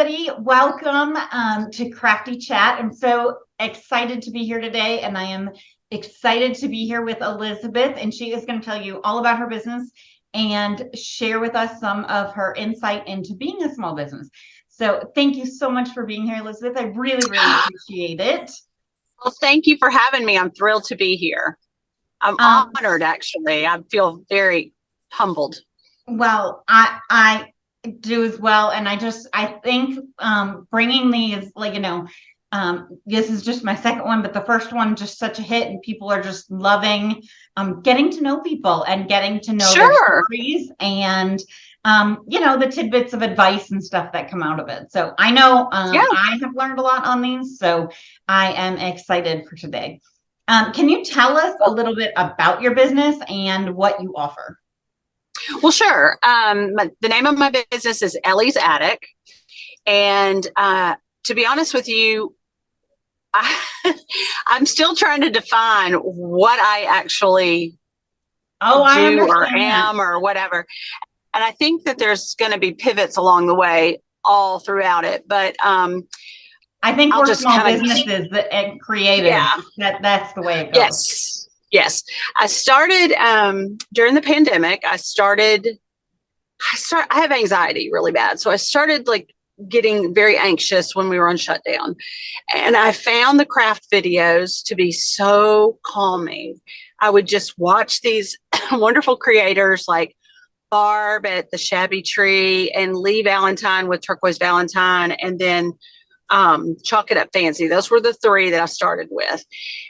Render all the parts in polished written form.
everybody. Welcome to Crafty Chat. I'm so excited to be here today, and I am excited to be here with Elizabeth, and she is going to tell you all about her business and share with us some of her insight into being a small business. So thank you so much for being here, Elizabeth. I really, really appreciate it. Well, thank you for having me. I'm thrilled to be here. I'm honored, actually. I feel very humbled. Well, I do as well, and I think bringing these, this is just my second one, but the first one just such a hit, and people are just loving getting to know people and getting to know their stories and the tidbits of advice and stuff that come out of it. So I know I have learned a lot on these, so I am excited for today. Can you tell us a little bit about your business and what you offer? Well, sure. The name of my business is Ellie's Attic. And to be honest with you, I'm still trying to define what I actually do or am or whatever. And I think that there's going to be pivots along the way all throughout it. But I think we're small businesses and creative. Yeah. That's the way it goes. Yes. I started during the pandemic. I have anxiety really bad. So I started getting very anxious when we were on shutdown. And I found the craft videos to be so calming. I would just watch these wonderful creators like Barb at the Shabby Tree and Lee Valentine with Turquoise Valentine, and then Chalk It Up Fancy. Those were the three that I started with.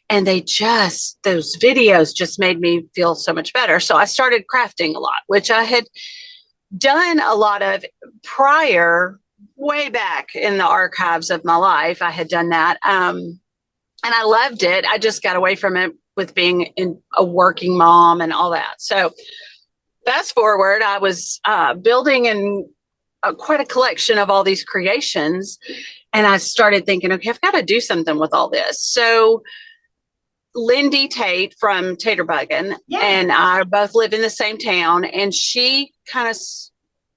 And those videos just made me feel so much better. So I started crafting a lot, which I had done a lot of prior, way back in the archives of my life. I had done that. And I loved it. I just got away from it with being a working mom and all that. So fast forward, I was building quite a collection of all these creations. And I started thinking, okay, I've got to do something with all this. So Lindy Tate from Taterbuggin and I both live in the same town, and she kind of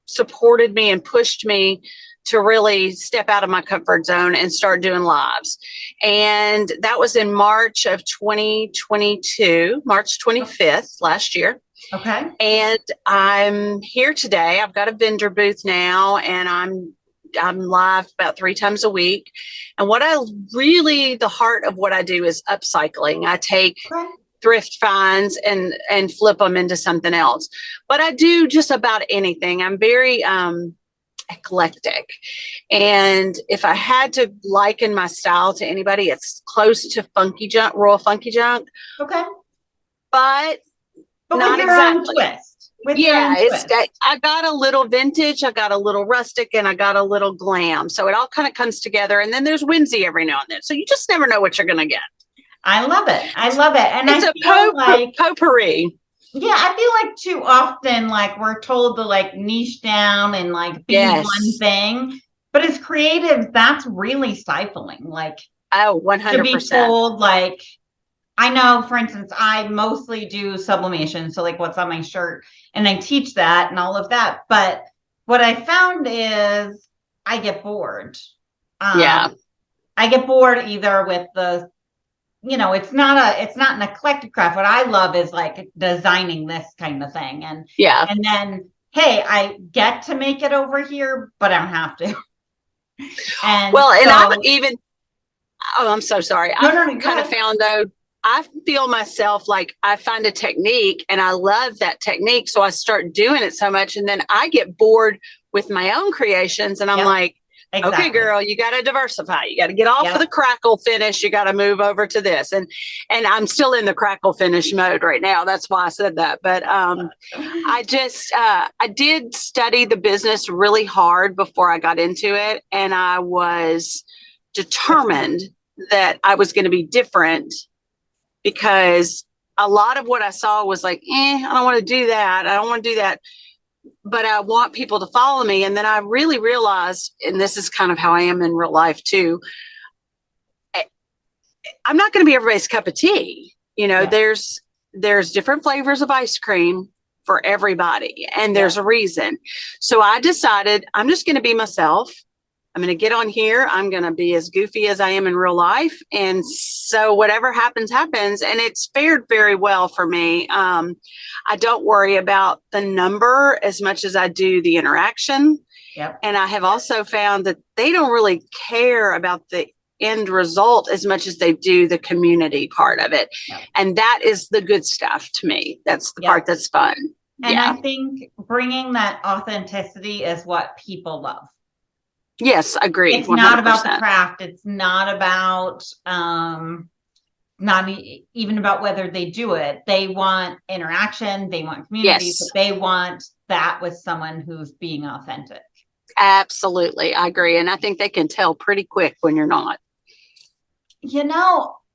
supported me and pushed me to really step out of my comfort zone and start doing lives. And that was in March of 2022, March 25th last year. Okay. And I'm here today. I've got a vendor booth now, and I'm live about 3 times a week. And the heart of what I do is upcycling. I take thrift finds and flip them into something else. But I do just about anything. I'm very eclectic. And if I had to liken my style to anybody, it's close to funky junk, royal funky junk. Okay. But not exactly. I got a little vintage, I got a little rustic, and I got a little glam. So it all kind of comes together. And then there's whimsy every now and then. So you just never know what you're going to get. I love it. And it's a potpourri. Yeah, I feel like too often, we're told to niche down and be one thing. But as creatives, that's really stifling. 100%. To be told, I know, for instance, I mostly do sublimation. So what's on my shirt, and I teach that and all of that. But what I found is I get bored. I get bored either with the, it's not an eclectic craft. What I love is designing this kind of thing. And then, hey, I get to make it over here, but I don't have to. I'm so sorry. I've kind of found though, I feel myself I find a technique and I love that technique. So I start doing it so much, and then I get bored with my own creations, and I'm okay, girl, you got to diversify. You got to get off of the crackle finish. You got to move over to this. And I'm still in the crackle finish mode right now. That's why I said that. But I did study the business really hard before I got into it. And I was determined that I was going to be different, because a lot of what I saw was I don't want to do that. I don't want to do that. But I want people to follow me. And then I really realized, and this is kind of how I am in real life too, I'm not going to be everybody's cup of tea. There's different flavors of ice cream for everybody, and there's a reason. So I decided I'm just going to be myself. I'm going to get on here. I'm going to be as goofy as I am in real life. And so whatever happens, happens. And it's fared very well for me. I don't worry about the number as much as I do the interaction. Yep. And I have also found that they don't really care about the end result as much as they do the community part of it. Yep. And that is the good stuff to me. That's the part that's fun. And I think bringing that authenticity is what people love. Yes, agreed. It's 100%. Not about the craft. It's not about even about whether they do it. They want interaction. They want community. Yes. But they want that with someone who's being authentic. Absolutely. I agree. And I think they can tell pretty quick when you're not.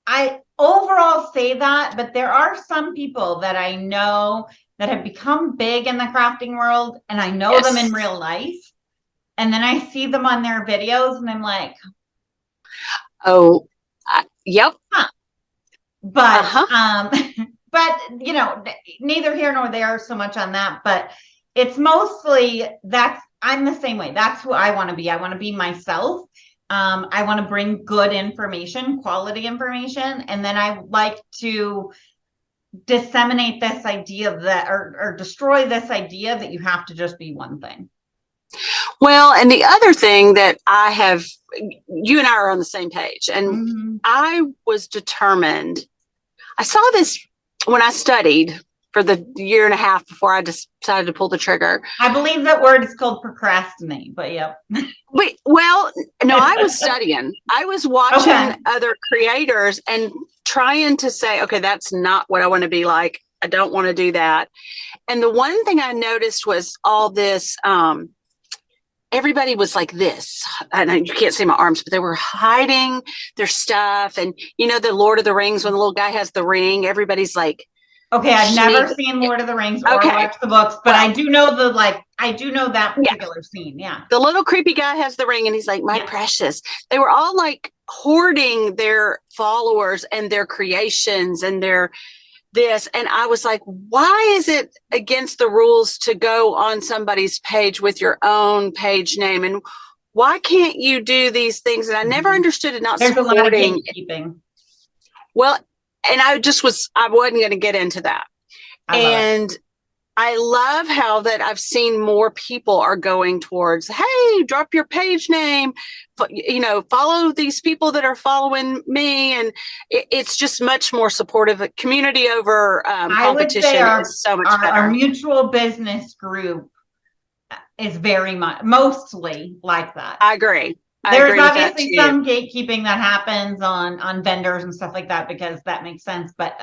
I overall say that, but there are some people that I know that have become big in the crafting world, and I know them in real life. And then I see them on their videos and I'm like, oh, yep. Huh. But, but neither here nor there so much on that, but it's mostly I'm the same way. That's who I want to be. I want to be myself. I want to bring good information, quality information. And then I like to disseminate this idea that, or destroy this idea that you have to just be one thing. Well, and the other thing that you and I are on the same page, and I was determined. I saw this when I studied for the year and a half before I decided to pull the trigger. I believe that word is called procrastinate, but yeah. Well, no, I was studying. I was watching other creators and trying to say, okay, that's not what I want to be like. I don't want to do that. And the one thing I noticed was all this, everybody was like this. I know you can't see my arms, but they were hiding their stuff. And the Lord of the Rings, when the little guy has the ring, everybody's like, okay, I've never seen Lord of the Rings or watched the books, but I do know that particular scene. Yeah. The little creepy guy has the ring and he's like, my precious. They were all like hoarding their followers and their creations and their this. And I was like, why is it against the rules to go on somebody's page with your own page name? And why can't you do these things? And I never understood it. There's supporting. A lot of gatekeeping. Well, and I wasn't going to get into that. I love how that I've seen more people are going towards, hey, drop your page name, follow these people that are following me. And it's just much more supportive. Community over competition is so much better. Our mutual business group is mostly like that. I agree. There's obviously some gatekeeping that happens on vendors and stuff like that, because that makes sense. But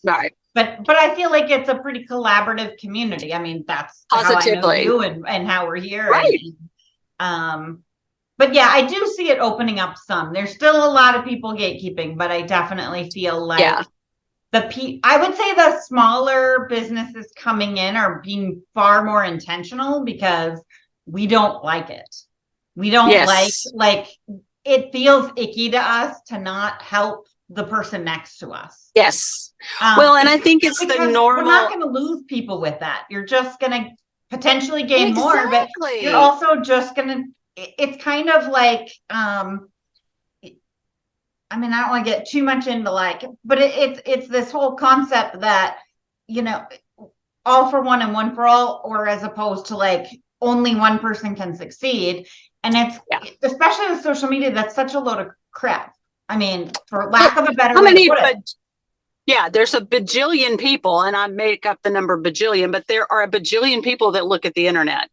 right. But I feel like it's a pretty collaborative community. I mean, that's positively how I know you and how we're here. Right. But yeah, I do see it opening up some. There's still a lot of people gatekeeping, but I definitely feel like I would say the smaller businesses coming in are being far more intentional, because we don't like it. We don't like it feels icky to us to not help the person next to us. Yes. Well, and I think it's the normal. We're not going to lose people with that. You're just going to potentially gain more, but you're also just going to, it's kind of like, I mean, I don't want to get too much into but it's this whole concept that, all for one and one for all, or as opposed to only one person can succeed. And it's especially with social media, that's such a load of crap. I mean, for lack of a better way to put it. Yeah, there's a bajillion people, and I make up the number bajillion, but there are a bajillion people that look at the internet.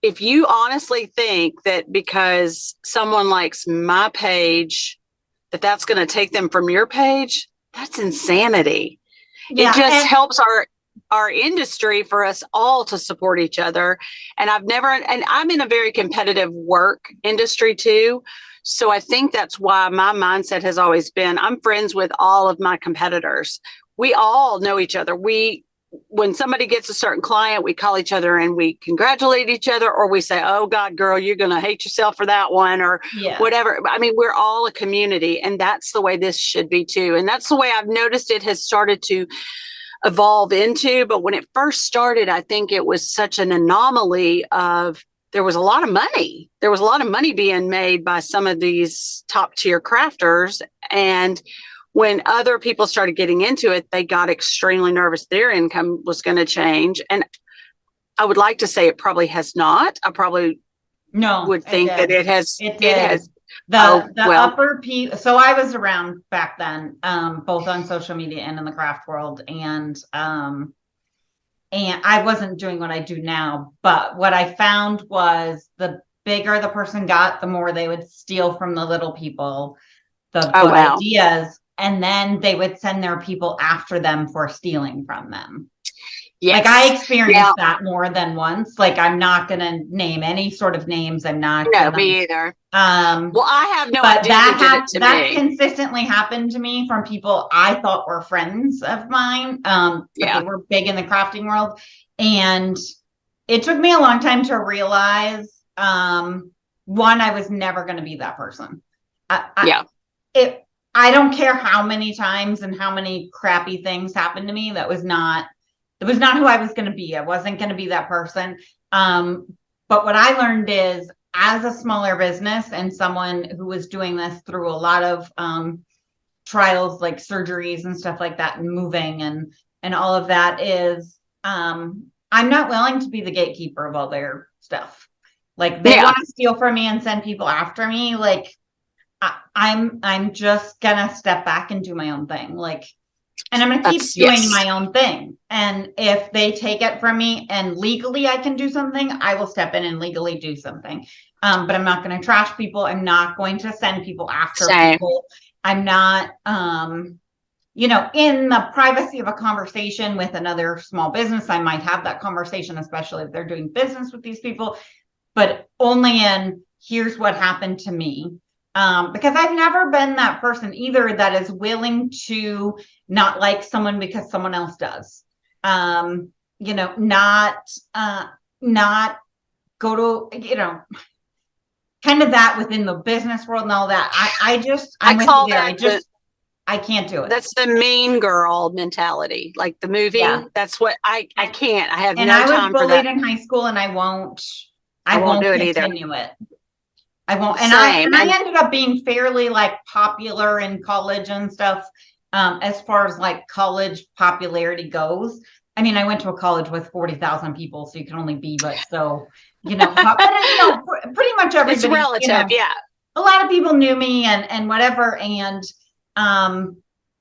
If you honestly think that because someone likes my page, that's going to take them from your page, that's insanity. Yeah, it just helps our industry for us all to support each other. And I'm in a very competitive work industry too. So I think that's why my mindset has always been, I'm friends with all of my competitors. We all know each other. When somebody gets a certain client, we call each other and we congratulate each other, or we say, oh God, girl, you're going to hate yourself for that one, or whatever. I mean, we're all a community, and that's the way this should be too. And that's the way I've noticed it has started to evolve into. But when it first started, I think it was such an anomaly of there was a lot of money. There was a lot of money being made by some of these top tier crafters. And when other people started getting into it, they got extremely nervous their income was going to change. And I would like to say it probably has not. I probably would think that it has. It did. It has. The upper piece. So I was around back then, both on social media and in the craft world, and I wasn't doing what I do now. But what I found was the bigger the person got, the more they would steal from the little people, the good ideas, and then they would send their people after them for stealing from them. Yes. Like I experienced that more than once. Like I'm not going to name any sort of names. I'm not. No, me either. Well, I have no idea who did it to that consistently happened to me from people I thought were friends of mine. But they were big in the crafting world, and it took me a long time to realize. One, I was never going to be that person. I don't care how many times and how many crappy things happened to me. It was not who I was going to be. I wasn't going to be that person. But what I learned is, as a smaller business and someone who was doing this through a lot of trials, like surgeries and stuff like that, and moving and all of that, is I'm not willing to be the gatekeeper of all their stuff. Like they want to steal from me and send people after me. Like I'm just gonna step back and do my own thing. Like, and I'm going to keep doing my own thing. And if they take it from me and legally I can do something, I will step in and legally do something. But I'm not going to trash people. I'm not going to send people after people. I'm not, in the privacy of a conversation with another small business, I might have that conversation, especially if they're doing business with these people, but only in here's what happened to me. Because I've never been that person either that is willing to not like someone because someone else does. Not go to, kind of that within the business world and all that. I can't do it. That's the mean girl mentality, like the movie. Yeah. That's what I can't. I have no time for that. And I was bullied in high school, and I won't do it either. I won't. And I ended up being fairly like popular in college and stuff, as far as like college popularity goes. I mean, I went to a college with 40,000 people, so you can only be pretty much everybody. It's relative, yeah. A lot of people knew me and whatever. And,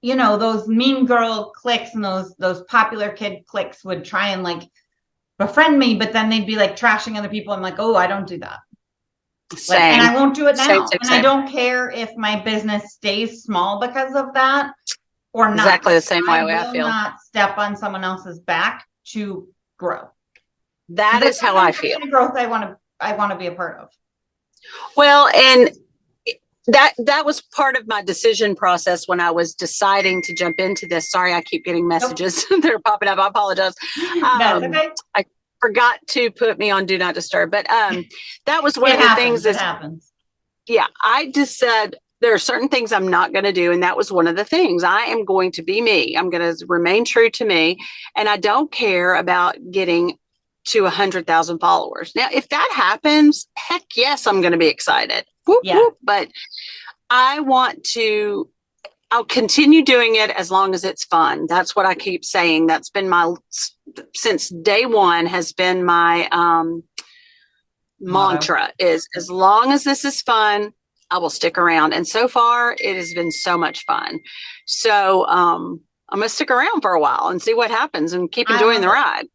those mean girl cliques and those popular kid cliques would try and like befriend me, but then they'd be like trashing other people. I'm like, oh, I don't do that. And I won't do it now. Same. And I don't care if my business stays small because of that or not. Exactly the same way I feel. Not step on someone else's back to grow. That is how I feel. The growth I want to be a part of. Well, and that was part of my decision process when I was deciding to jump into this. Sorry, I keep getting messages that are popping up. I apologize. That's okay. I forgot to put me on do not disturb, but that was one of the things that happens. Yeah, I just said there are certain things I'm not going to do, and that was one of the things. I am going to be me. I'm going to remain true to me, and I don't care about getting to 100,000 followers. Now, if that happens, heck yes, I'm going to be excited. Whoop, whoop. But I'll continue doing it as long as it's fun. That's what I keep saying. That's been since day one has been my mantra is as long as this is fun, I will stick around. And so far it has been so much fun. So I'm going to stick around for a while and see what happens and keep enjoying the ride.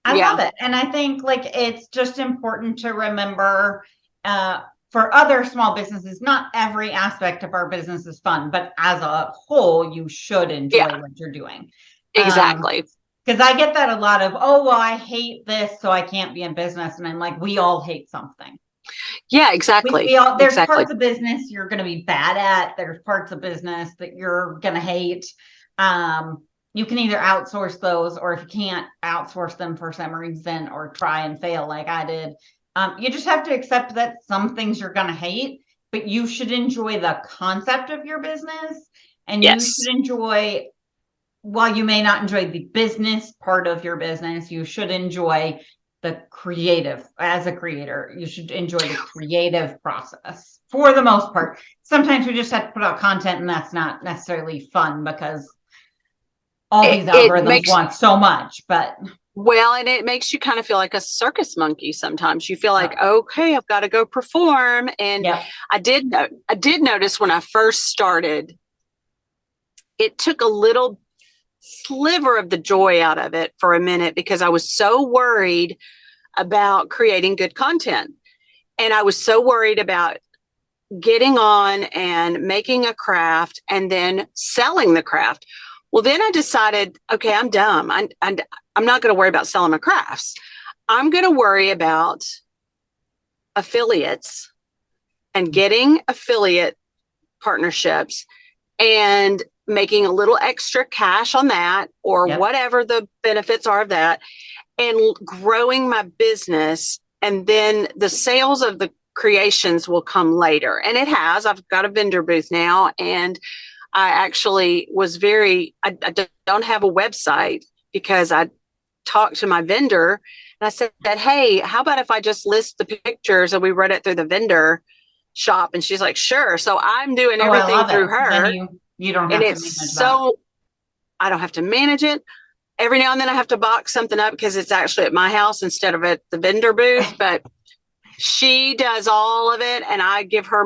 I love it. And I think like, it's just important to remember, for other small businesses, not every aspect of our business is fun, but as a whole, you should enjoy what you're doing. Exactly. Because I get that a lot of, oh, well, I hate this, so I can't be in business. And I'm like, we all hate something. Yeah, exactly. There's parts of business you're going to be bad at. There's parts of business that you're going to hate. You can either outsource those, or if you can't outsource them for some reason, or try and fail like I did. You just have to accept that some things you're going to hate, but you should enjoy the concept of your business. And you should enjoy, while you may not enjoy the business part of your business, you should enjoy the creative, as a creator, you should enjoy the creative process for the most part. Sometimes we just have to put out content and that's not necessarily fun because all these it algorithms makes want so much, but well, and it makes you kind of feel like a circus monkey sometimes. You feel like, okay, I've got to go perform. And yeah, I did notice when I first started, it took a little sliver of the joy out of it for a minute because I was so worried about creating good content. And I was so worried about getting on and making a craft and then selling the craft. Well, then I decided, okay, I'm dumb. I'm not going to worry about selling my crafts. I'm going to worry about affiliates and getting affiliate partnerships and making a little extra cash on that or yep. whatever the benefits are of that and growing my business. And then the sales of the creations will come later. And it has. I've got a vendor booth now. And I actually was I don't have a website because I talked to my vendor and I said, hey, how about if I just list the pictures and we run it through the vendor shop? And she's like, sure. So I'm doing everything through her. Then you don't have and to it's manage so I don't have to manage it. Every now and then I have to box something up because it's actually at my house instead of at the vendor booth, but she does all of it and I give her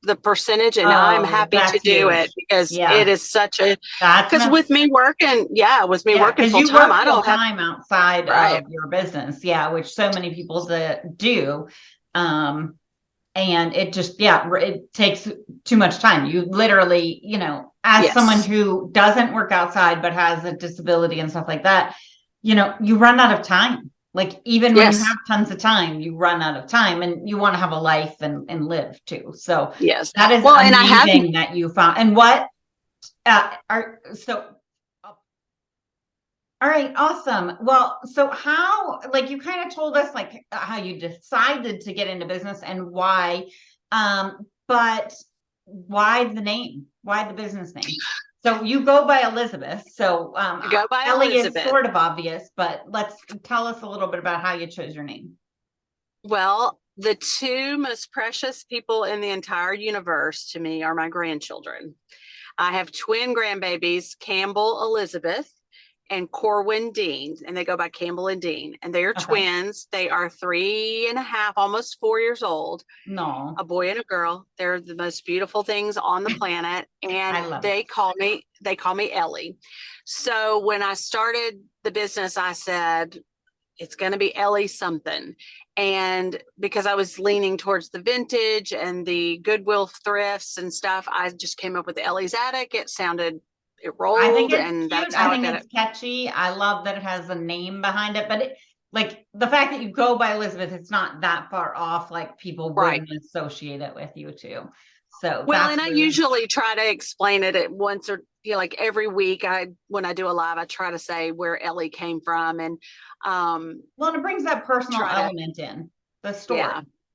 the percentage and I'm happy to do it because it is such a, because with me working full you time, work I full don't have time outside right. of your business. Yeah. Which so many people do. And it just, it takes too much time. You literally, as someone who doesn't work outside, but has a disability and stuff like that, you run out of time. Like even when you have tons of time, you run out of time and you want to have a life and live too. So yes, that is amazing that you found. And what all right, awesome. Well, so how, like you kind of told us like how you decided to get into business and why, but why the name? Why the business name? So you go by Elizabeth. So go by Ellie Elizabeth. is sort of obvious, but let's tell us a little bit about how you chose your name. Well, the two most precious people in the entire universe to me are my grandchildren. I have twin grandbabies, Campbell Elizabeth and Corwin Dean, and they go by Campbell and Dean, and they are twins. They are 3.5, almost 4 years old. No, a boy and a girl. They're the most beautiful things on the planet, and they call me Ellie. So when I started the business, I said it's going to be Ellie something, and because I was leaning towards the vintage and the Goodwill thrifts and stuff, I just came up with Ellie's Attic. It rolled. I think it's and cute. that's how I think it's catchy. I love that it has a name behind it, but like the fact that you go by Elizabeth, it's not that far off. Like people wouldn't associate it with you too. So I usually try to explain it at once or like every week. When I do a live, I try to say where Ellie came from, and well, it brings that personal element in the story.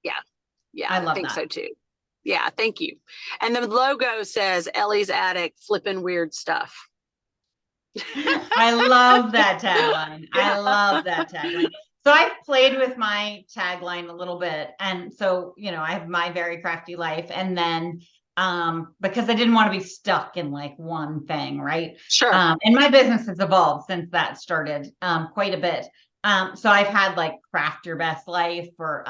Yeah, I think that. so too. Yeah, thank you. And the logo says Ellie's Attic, flipping weird stuff. I love that tagline. I love that tagline. So I've played with my tagline a little bit. And so, I have My Very Crafty Life. And then because I didn't want to be stuck in like one thing, right? Sure. And my business has evolved since that started quite a bit. So I've had like Craft Your Best Life or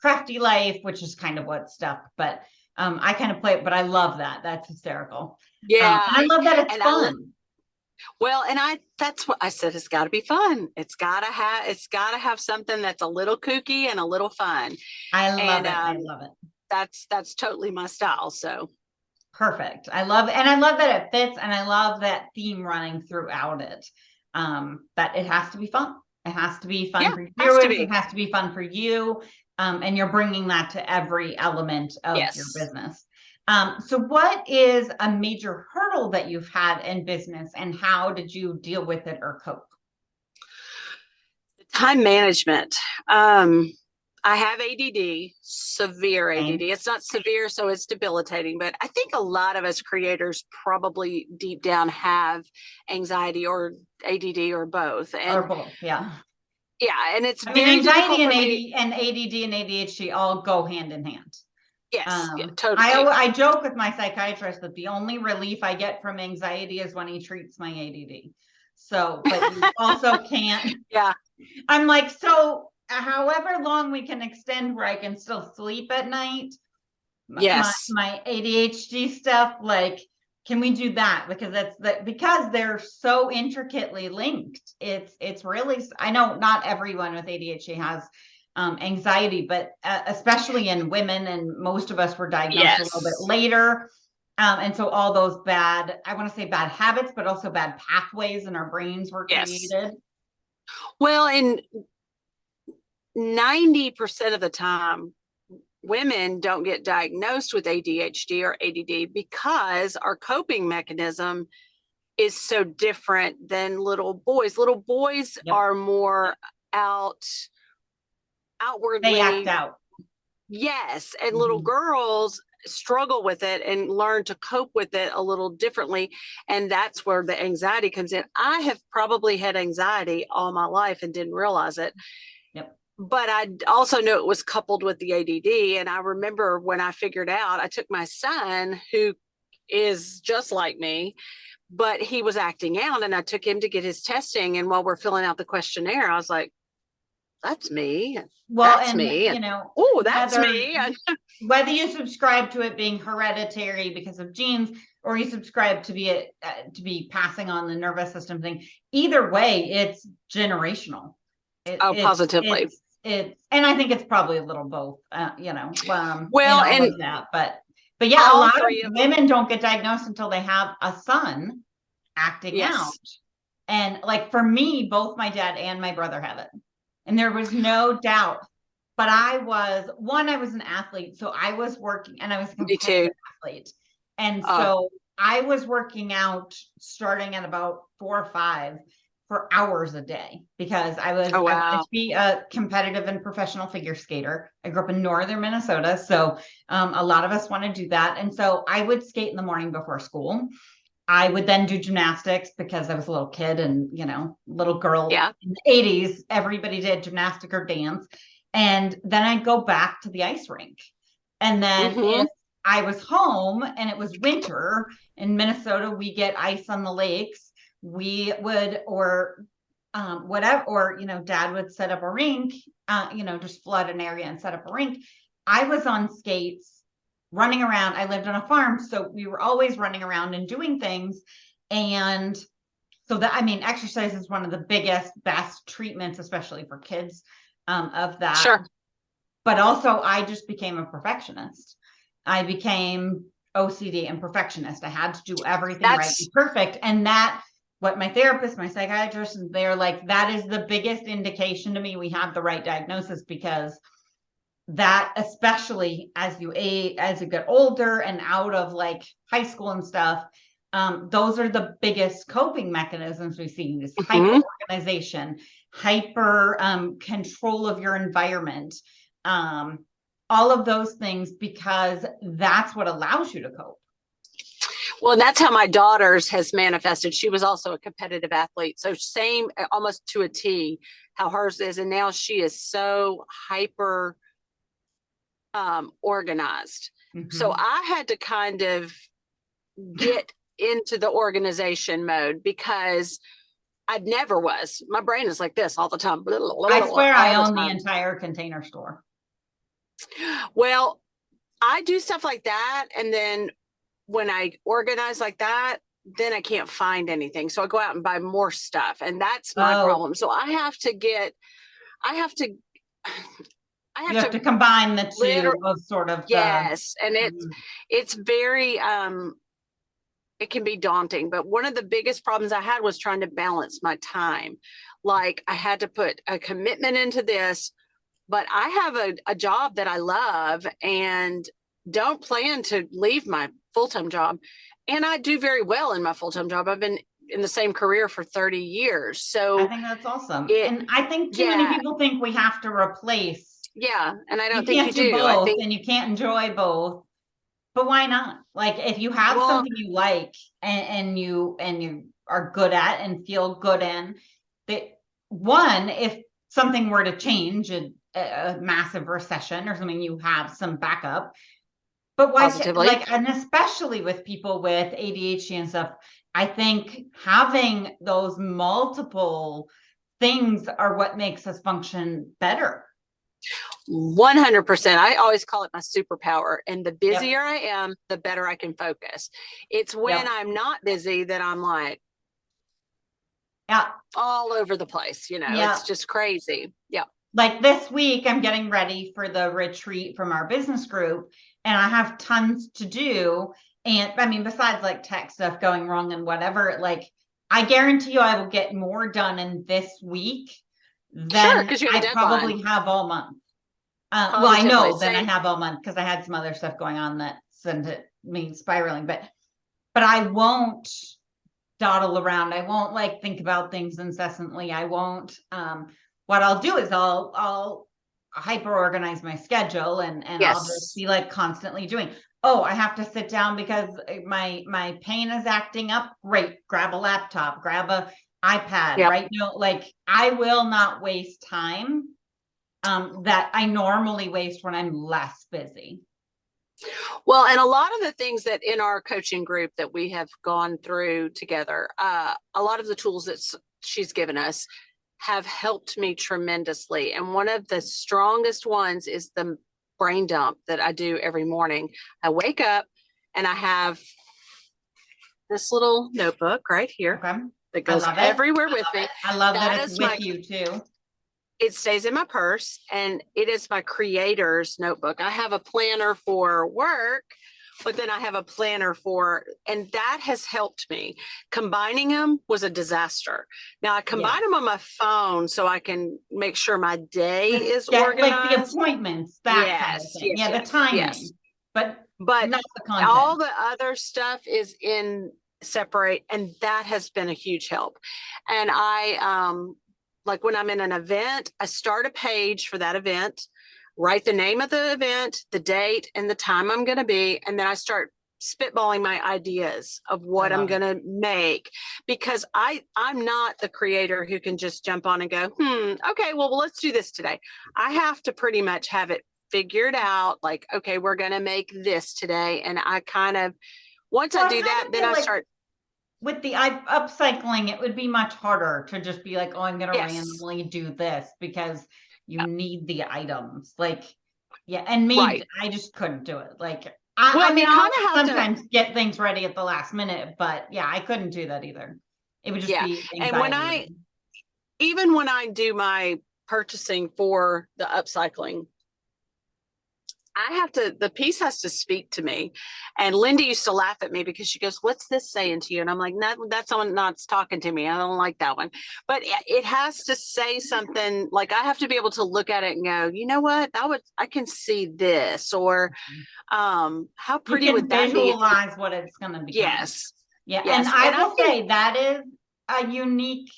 Crafty Life, which is kind of what stuck. But I kind of play it, but I love that. That's hysterical. Yeah. I love that it's fun. That's what I said. It's got to be fun. It's got to have something that's a little kooky and a little fun. I love it. That's totally my style. So perfect. I love that it fits, and I love that theme running throughout it. That it has to be fun. It has to be fun for viewers. It has to be fun for you. And you're bringing that to every element of your business. So what is a major hurdle that you've had in business, and how did you deal with it or cope? Time management. I have ADD, severe ADD. It's not severe, so it's debilitating, but I think a lot of us creators probably deep down have anxiety or ADD or both. Or both, yeah. Yeah, and it's I mean, very difficult anxiety for me. and ADD and ADHD all go hand in hand. Yes, yeah, totally. I joke with my psychiatrist that the only relief I get from anxiety is when he treats my ADD. So, but you also can't. Yeah. I'm like, so however long we can extend where I can still sleep at night, Yes. my ADHD stuff, like, can we do that? Because because they're so intricately linked. It's really, I know not everyone with ADHD has anxiety, but especially in women, and most of us were diagnosed a little bit Yes. later. And so all those bad, I want to say bad habits, but also bad pathways in our brains were Yes. created. Well, and 90% of the time, women don't get diagnosed with ADHD or ADD because our coping mechanism is so different than little boys. Little boys Yep. are more They act outwardly. out. Yes. And little girls struggle with it and learn to cope with it a little differently. And that's where the anxiety comes in. I have probably had anxiety all my life and didn't realize it. Yep. But I also knew it was coupled with the ADD. And I remember when I figured out, I took my son, who is just like me, but he was acting out, and I took him to get his testing. And while we're filling out the questionnaire, I was like, that's me. Well, That's and me. you And know, oh, that's me. And whether you subscribe to it being hereditary because of genes, or you subscribe to be passing on the nervous system thing, either way, it's generational. oh, positively. And I think it's probably a little both, in Well, all and of that. But yeah, a all lot of three of them. women don't get diagnosed until they have a son acting out. Yes. And like for me, both my dad and my brother have it. And there was no doubt. But I was an athlete. So I was working, and I was a Me too. competitive athlete. And Uh, so I was working out starting at about 4 or 5 for hours a day, because oh, I wanted wow. to be a competitive and professional figure skater. I grew up in northern Minnesota. So a lot of us want to do that. And so I would skate in the morning before school. I would then do gymnastics because I was a little kid, and, little girl Yeah. in the 80s, everybody did gymnastic or dance. And then I'd go back to the ice rink. And then Mm-hmm. if I was home and it was winter in Minnesota, we get ice on the lakes. We would, or whatever, or, dad would set up a rink, just flood an area and set up a rink. I was on skates running around. I lived on a farm, so we were always running around and doing things. And so that, I mean, exercise is one of the biggest, best treatments, especially for kids, of that. Sure. But also, I just became a perfectionist. I became OCD and perfectionist. I had to do everything right and perfect. And that, what my therapist, my psychiatrist, they're like, that is the biggest indication to me we have the right diagnosis, because that, especially as you age, as you get older and out of like high school and stuff, those are the biggest coping mechanisms we see: this hyper organization, hyper control of your environment, all of those things, because that's what allows you to cope. Well, and that's how my daughter's has manifested. She was also a competitive athlete. So same, almost to a T, how hers is. And now she is so hyper organized. So I had to kind of get into the organization mode, because I never was. My brain is like this all the time. I swear I own the entire Container Store. Well, I do stuff like that. And then when I organize like that, then I can't find anything. So I go out and buy more stuff. And that's my problem. So I have to you have to combine the two of sort of yes. And it's very it can be daunting. But one of the biggest problems I had was trying to balance my time. Like, I had to put a commitment into this, but I have a job that I love and don't plan to leave my full-time job. And I do very well in my full-time job. I've been in the same career for 30 years. So I think that's awesome. And I think too many people think we have to replace. Yeah. And I don't think you do. Both, I think, and you can't enjoy both. But why not? Like, if you have something you like, and you are good at and feel good in, that one, if something were to change, a massive recession or something, you have some backup. But why, Positively. like, and especially with people with ADHD and stuff, I think having those multiple things are what makes us function better. 100%. I always call it my superpower. And the busier Yep. I am, the better I can focus. It's when Yep. I'm not busy that I'm like Yeah. all over the place. Yeah. It's just crazy. Yeah. Like this week, I'm getting ready for the retreat from our business group, and I have tons to do. And I mean, besides like tech stuff going wrong and whatever, like I guarantee you I will get more done in this week Sure, than because you have a I deadline. probably have all month. Well, I Positively. know then I have all month because I had some other stuff going on that sent me spiraling, but I won't dawdle around. I won't like think about things incessantly. I won't. What I'll do is I'll hyper organize my schedule, and I'll just Yes. be like constantly doing. Oh, I have to sit down because my pain is acting up. Great, grab a laptop, grab a iPad, Yep. right? Like I will not waste time that I normally waste when I'm less busy. Well, and a lot of the things that in our coaching group that we have gone through together, a lot of the tools that she's given us have helped me tremendously. And one of the strongest ones is the brain dump that I do every morning. I wake up and I have this little notebook right here Okay. that goes everywhere with me. I love that That it's is with you too. It stays in my purse, and it is my creator's notebook. I have a planner for work, but then I have a planner and that has helped me. Combining them was a disaster. Now I combine them on my phone so I can make sure my day is organized. Like the appointments, that kind of thing. Yes, Yeah, the timing, but not the content. All the other stuff is in separate, and that has been a huge help. And like when I'm in an event, I start a page for that event, write the name of the event, the date, and the time I'm going to be. And then I start spitballing my ideas of what I'm going to make, because I'm not the creator who can just jump on and go, okay, well, let's do this today. I have to pretty much have it figured out. Like, okay, we're going to make this today. And I kind of, once I do that, then I start. With the upcycling, it would be much harder to just be like, oh, I'm going to randomly do this because you need the items. Like, yeah. And me, I just couldn't do it. Like, I mean, I'll sometimes get things ready at the last minute, but yeah, I couldn't do that either. It would just be anxiety. And even when I do my purchasing for the upcycling, the piece has to speak to me. And Linda used to laugh at me because she goes, what's this saying to you? And I'm like, no, that's someone not talking to me. I don't like that one. But it has to say something. Like I have to be able to look at it and go, you know what? I can see this, or how pretty would that be? Visualize what it's going to be. Yes. Yeah. Yes. And I will say that is a unique,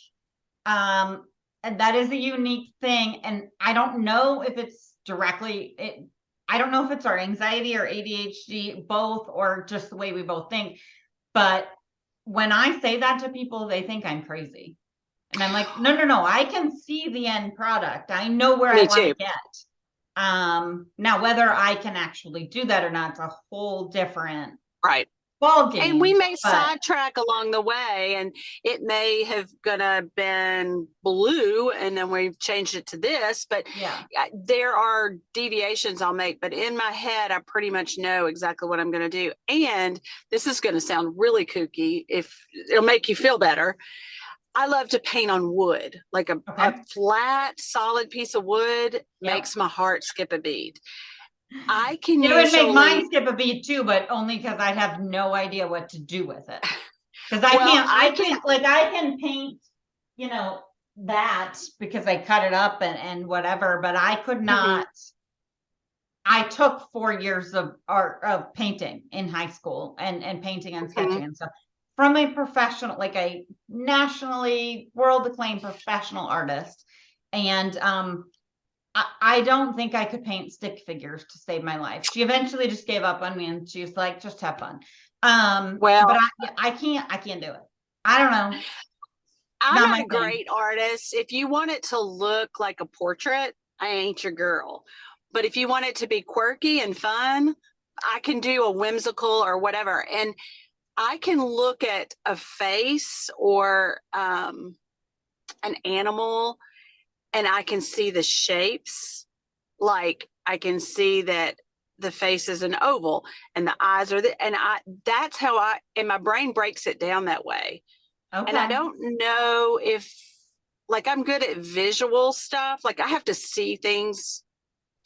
thing. And I don't know if it's I don't know if it's our anxiety or ADHD, both, or just the way we both think. But when I say that to people, they think I'm crazy. And I'm like, no, I can see the end product. I know where I want to get. Now, whether I can actually do that or not, it's a whole different ball game. And we may sidetrack along the way, and it may have gonna been blue and then we've changed it to this, but there are deviations I'll make, but in my head, I pretty much know exactly what I'm going to do. And this is going to sound really kooky, if it'll make you feel better. I love to paint on wood, like a flat, solid piece of wood makes my heart skip a beat. I can it would make mine skip a beat too, but only because I have no idea what to do with it. Because I can paint, that because I cut it up and whatever, but I could not. I took 4 years of art of painting in high school and painting and sketching and stuff from a professional, like a nationally world acclaimed professional artist. And I don't think I could paint stick figures to save my life. She eventually just gave up on me, and she was like, just have fun. But I can't do it. I don't know. I'm not not my a thing. great artist. If you want it to look like a portrait, I ain't your girl. But if you want it to be quirky and fun, I can do a whimsical or whatever. And I can look at a face or an animal and I can see the shapes. Like I can see that the face is an oval and the eyes are and that's how and my brain breaks it down that way. And I Okay. don't know if, like, I'm good at visual stuff. Like, I have to see things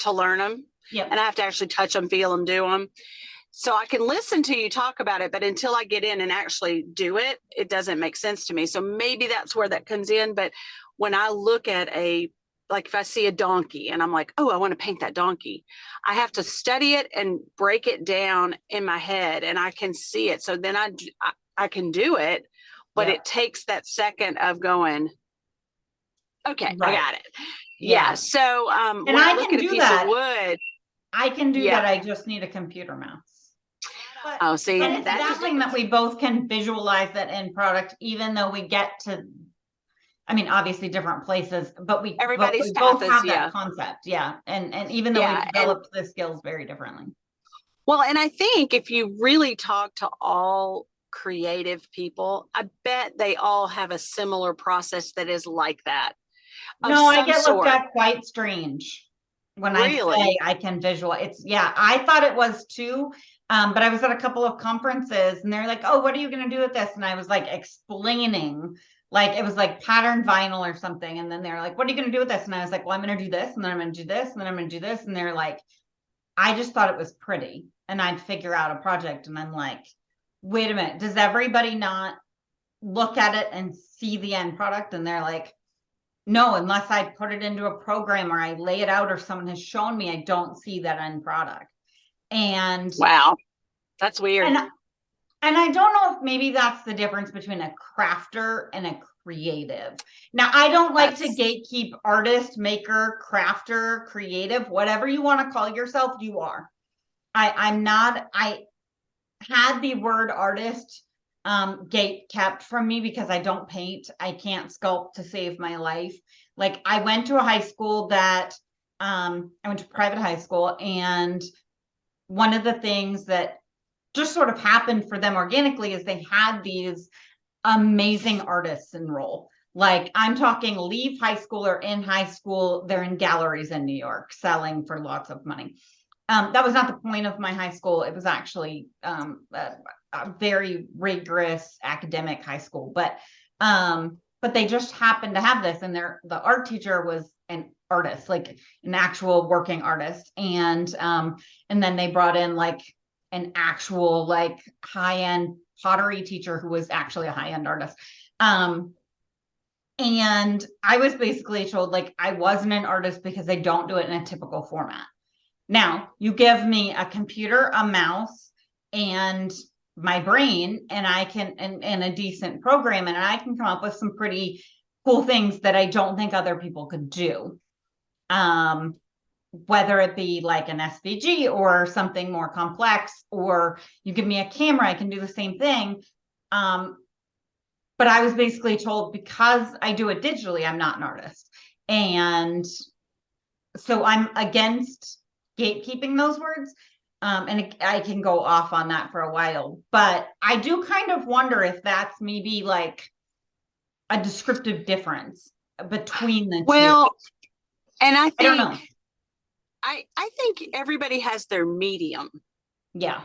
to learn them, and Yep. I have to actually touch them, feel them, do them. So I can listen to you talk about it, but until I get in and actually do it, it doesn't make sense to me. So maybe that's where that comes in. But when I look at like if I see a donkey and I'm like, oh, I want to paint that donkey, I have to study it and break it down in my head and I can see it. So then I can do it, but Yep. it takes that second of going, okay, I Right. got it. Yeah. Yeah. So And when I I look can at a do piece of that. wood, I can do yeah. that. I just need a computer mouse. But Oh, see, but it's that's a baffling that difference. we both can visualize that end product, even though we get to, I mean, obviously different places, but Everybody's we path both is, have that yeah. concept. Yeah. And even though we Yeah. And developed the skills very differently. well, and I think if you really talk to all creative people, I bet they all have a similar process that is like that of No, I some get looked sort. at quite strange when I say Really? I can visualize. It's yeah, I thought it was too. But I was at a couple of conferences and they're like, "Oh, what are you going to do with this?" And I was like explaining, like it was like pattern vinyl or something. And then they're like, "What are you going to do with this?" And I was like, "Well, I'm going to do this, and then I'm going to do this, and then I'm going to do this." And they're like, "I just thought it was pretty," and I'd figure out a project. And I'm like, "Wait a minute, does everybody not look at it and see the end product?" And they're like, no, unless I put it into a program or I lay it out or someone has shown me, I don't see that end product. And Wow. That's weird. and and I don't know if maybe that's the difference between a crafter and a creative. Now, I don't like to That's gatekeep artist, maker, crafter, creative, whatever you want to call yourself, you are. I'm not, I had the word artist gate kept from me because I don't paint. I can't sculpt to save my life. Like I went to a high school that I went to private high school, and one of the things that just sort of happened for them organically is they had these amazing artists enroll. Like I'm talking leave high school or in high school, they're in galleries in New York selling for lots of money. That was not the point of my high school. It was actually a very rigorous academic high school, but they just happened to have this, and the art teacher was an artist, like an actual working artist, and then they brought in like an actual like high end pottery teacher who was actually a high end artist. Um, and I was basically told like I wasn't an artist because they don't do it in a typical format. Now, you give me a computer, a mouse, and my brain, and I can, and a decent program, and I can come up with some pretty cool things that I don't think other people could do. Um, whether it be like an SVG or something more complex, or you give me a camera, I can do the same thing. Um, but I was basically told because I do it digitally, I'm not an artist. And so I'm against gatekeeping those words. And I can go off on that for a while, but I do kind of wonder if that's maybe like a descriptive difference between the two. well, and I don't know. I think everybody has their medium. Yeah.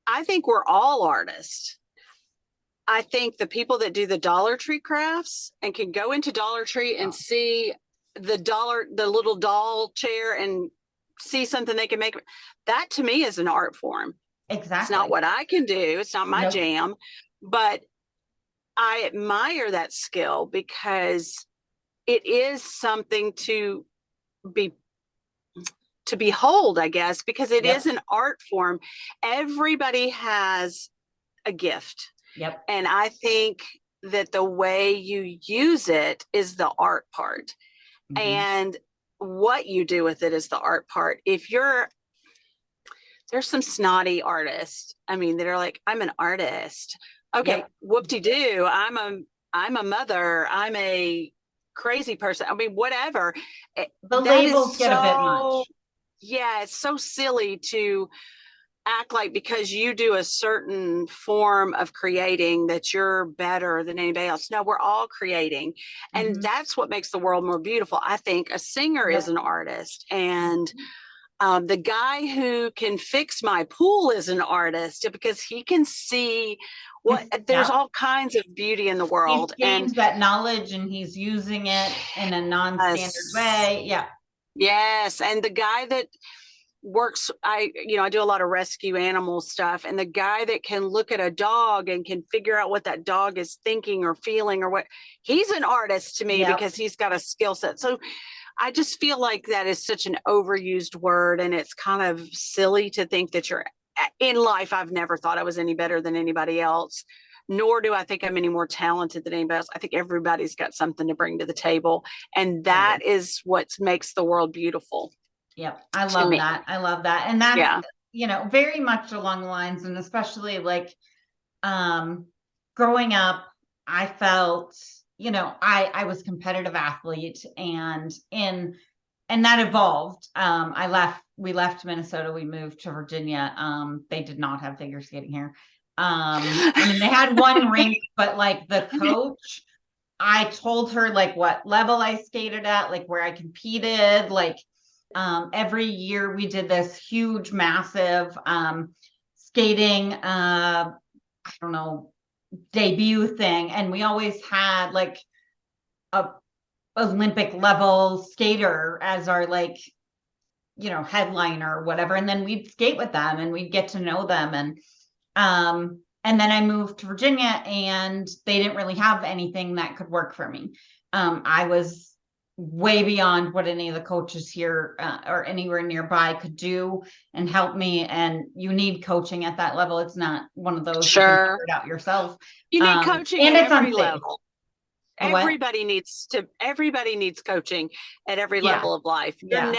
I think we're all artists. I think the people that do the Dollar Tree crafts and can go into Dollar Tree and see the little doll chair and see something they can make, that to me is an art form. It's not Exactly. what I can do. It's not my Nope. jam, but I admire that skill because it is something be to behold, I guess, because it is Yep. an art form. Everybody has a gift. Yep. And I think that the way you use it is the art part. Mm-hmm. And what you do with it is the art part. There's some snotty artists, I mean, that are like, I'm an artist. Okay, Yep. whoop-de-doo. I'm a I'm a mother, I'm a crazy person. I mean, whatever. The That labels is get a bit so, much. yeah, it's so silly to act like because you do a certain form of creating that you're better than anybody else. No, we're all creating. And Hmm. that's what makes the world more beautiful. I think a singer is Yep. an artist, and the guy who can fix my pool is an artist because he can see what there's Yep. all kinds of beauty in the He's world. And gained that knowledge and he's using it in a non-standard yes, way. Yeah. yes. And the guy that works, I do a lot of rescue animal stuff, and the guy that can look at a dog and can figure out what that dog is thinking or feeling or what, he's an artist to me Yep. because he's got a skill set. So I just feel like that is such an overused word, and it's kind of silly to think that you're in life. I've never thought I was any better than anybody else, nor do I think I'm any more talented than anybody else. I think everybody's got something to bring to the table, and I agree. that is what makes the world beautiful Yep. I to love me. that. I love that. And that's, Yeah. very much along the lines, and especially like um growing up, I felt, I was competitive athlete, and that evolved. We left Minnesota, we moved to Virginia. They did not have figure skating here. I mean, they had one rink, but like the coach, I told her like what level I skated at, like where I competed, like every year we did this huge, massive skating, I don't know, debut thing. And we always had like a Olympic level skater as our like, headliner or whatever. And then we'd skate with them and we'd get to know them. And then I moved to Virginia and they didn't really have anything that could work for me. I was way beyond what any of the coaches here or anywhere nearby could do and help me. And you need coaching at that level. It's not one of those you can Sure. figure it out yourself. You need coaching And at it's every unsafe. level. The what? Everybody needs coaching at every Yeah. level of life. Yeah.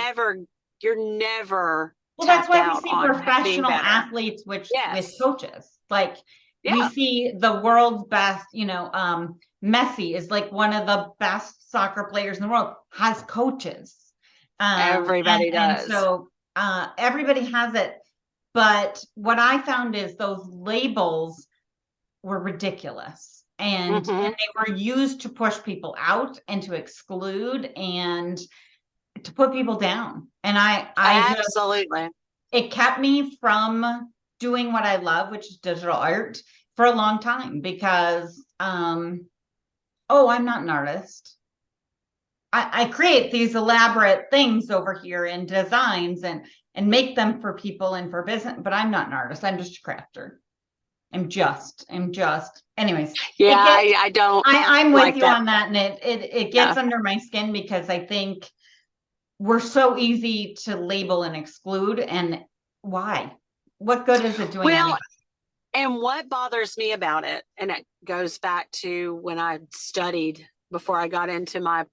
You're never Well, that's tapped why we out see on being professional better. athletes with Yes. coaches. Like we Yeah. see the world's best, Messi is like one of the best soccer players in the world, has coaches. Everybody And does. so everybody has it. But what I found is those labels were ridiculous. And Hmm. they were used to push people out and to exclude and to put people down. And I just Absolutely. it kept me from doing what I love, which is digital art, for a long time because oh, I'm not an artist. I create these elaborate things over here in designs and make them for people and for business, but I'm not an artist. I'm just a crafter. I'm just anyways, Yeah, it gets I don't I'm with like you that. on that, and it Yeah. gets under my skin because I think we're so easy to label and exclude. And why? What good is it doing Well, anybody? and what bothers me about it, and it goes back to when I studied before I got into my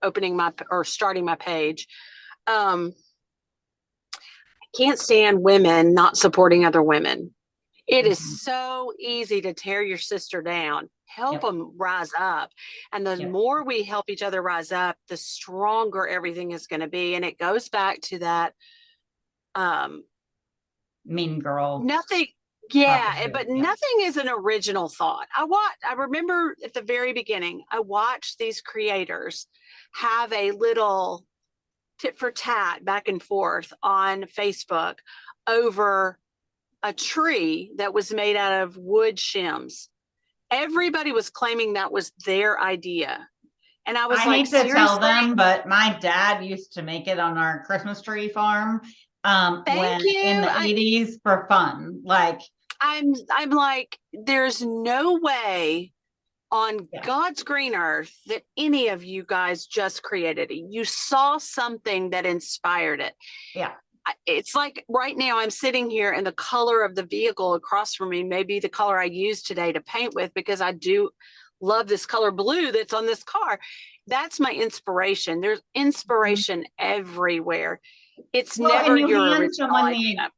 opening my or starting my page. Can't stand women not supporting other women. It is Mhm. so easy to tear your sister down. Help Yep. them rise up. And the Yep. more we help each other rise up, the stronger everything is going to be. And it goes back to that um, Mean girl nothing. Yeah, opposite. but Yeah. nothing is an original thought. I remember at the very beginning, I watched these creators have a little tit for tat back and forth on Facebook over a tree that was made out of wood shims. Everybody was claiming that was their idea. And I was I like, hate to tell seriously? them, but my dad used to make it on our Christmas tree farm Thank when in you. the 80s for fun. Like, I'm like, there's no way on yeah, God's green earth that any of you guys just created it. You saw something that inspired it. yeah. It's like right now I'm sitting here and the color of the vehicle across from me may be the color I use today to paint with because I do love this color blue that's on this car. That's my inspiration. There's Mhm. inspiration everywhere. It's Well, never your original idea.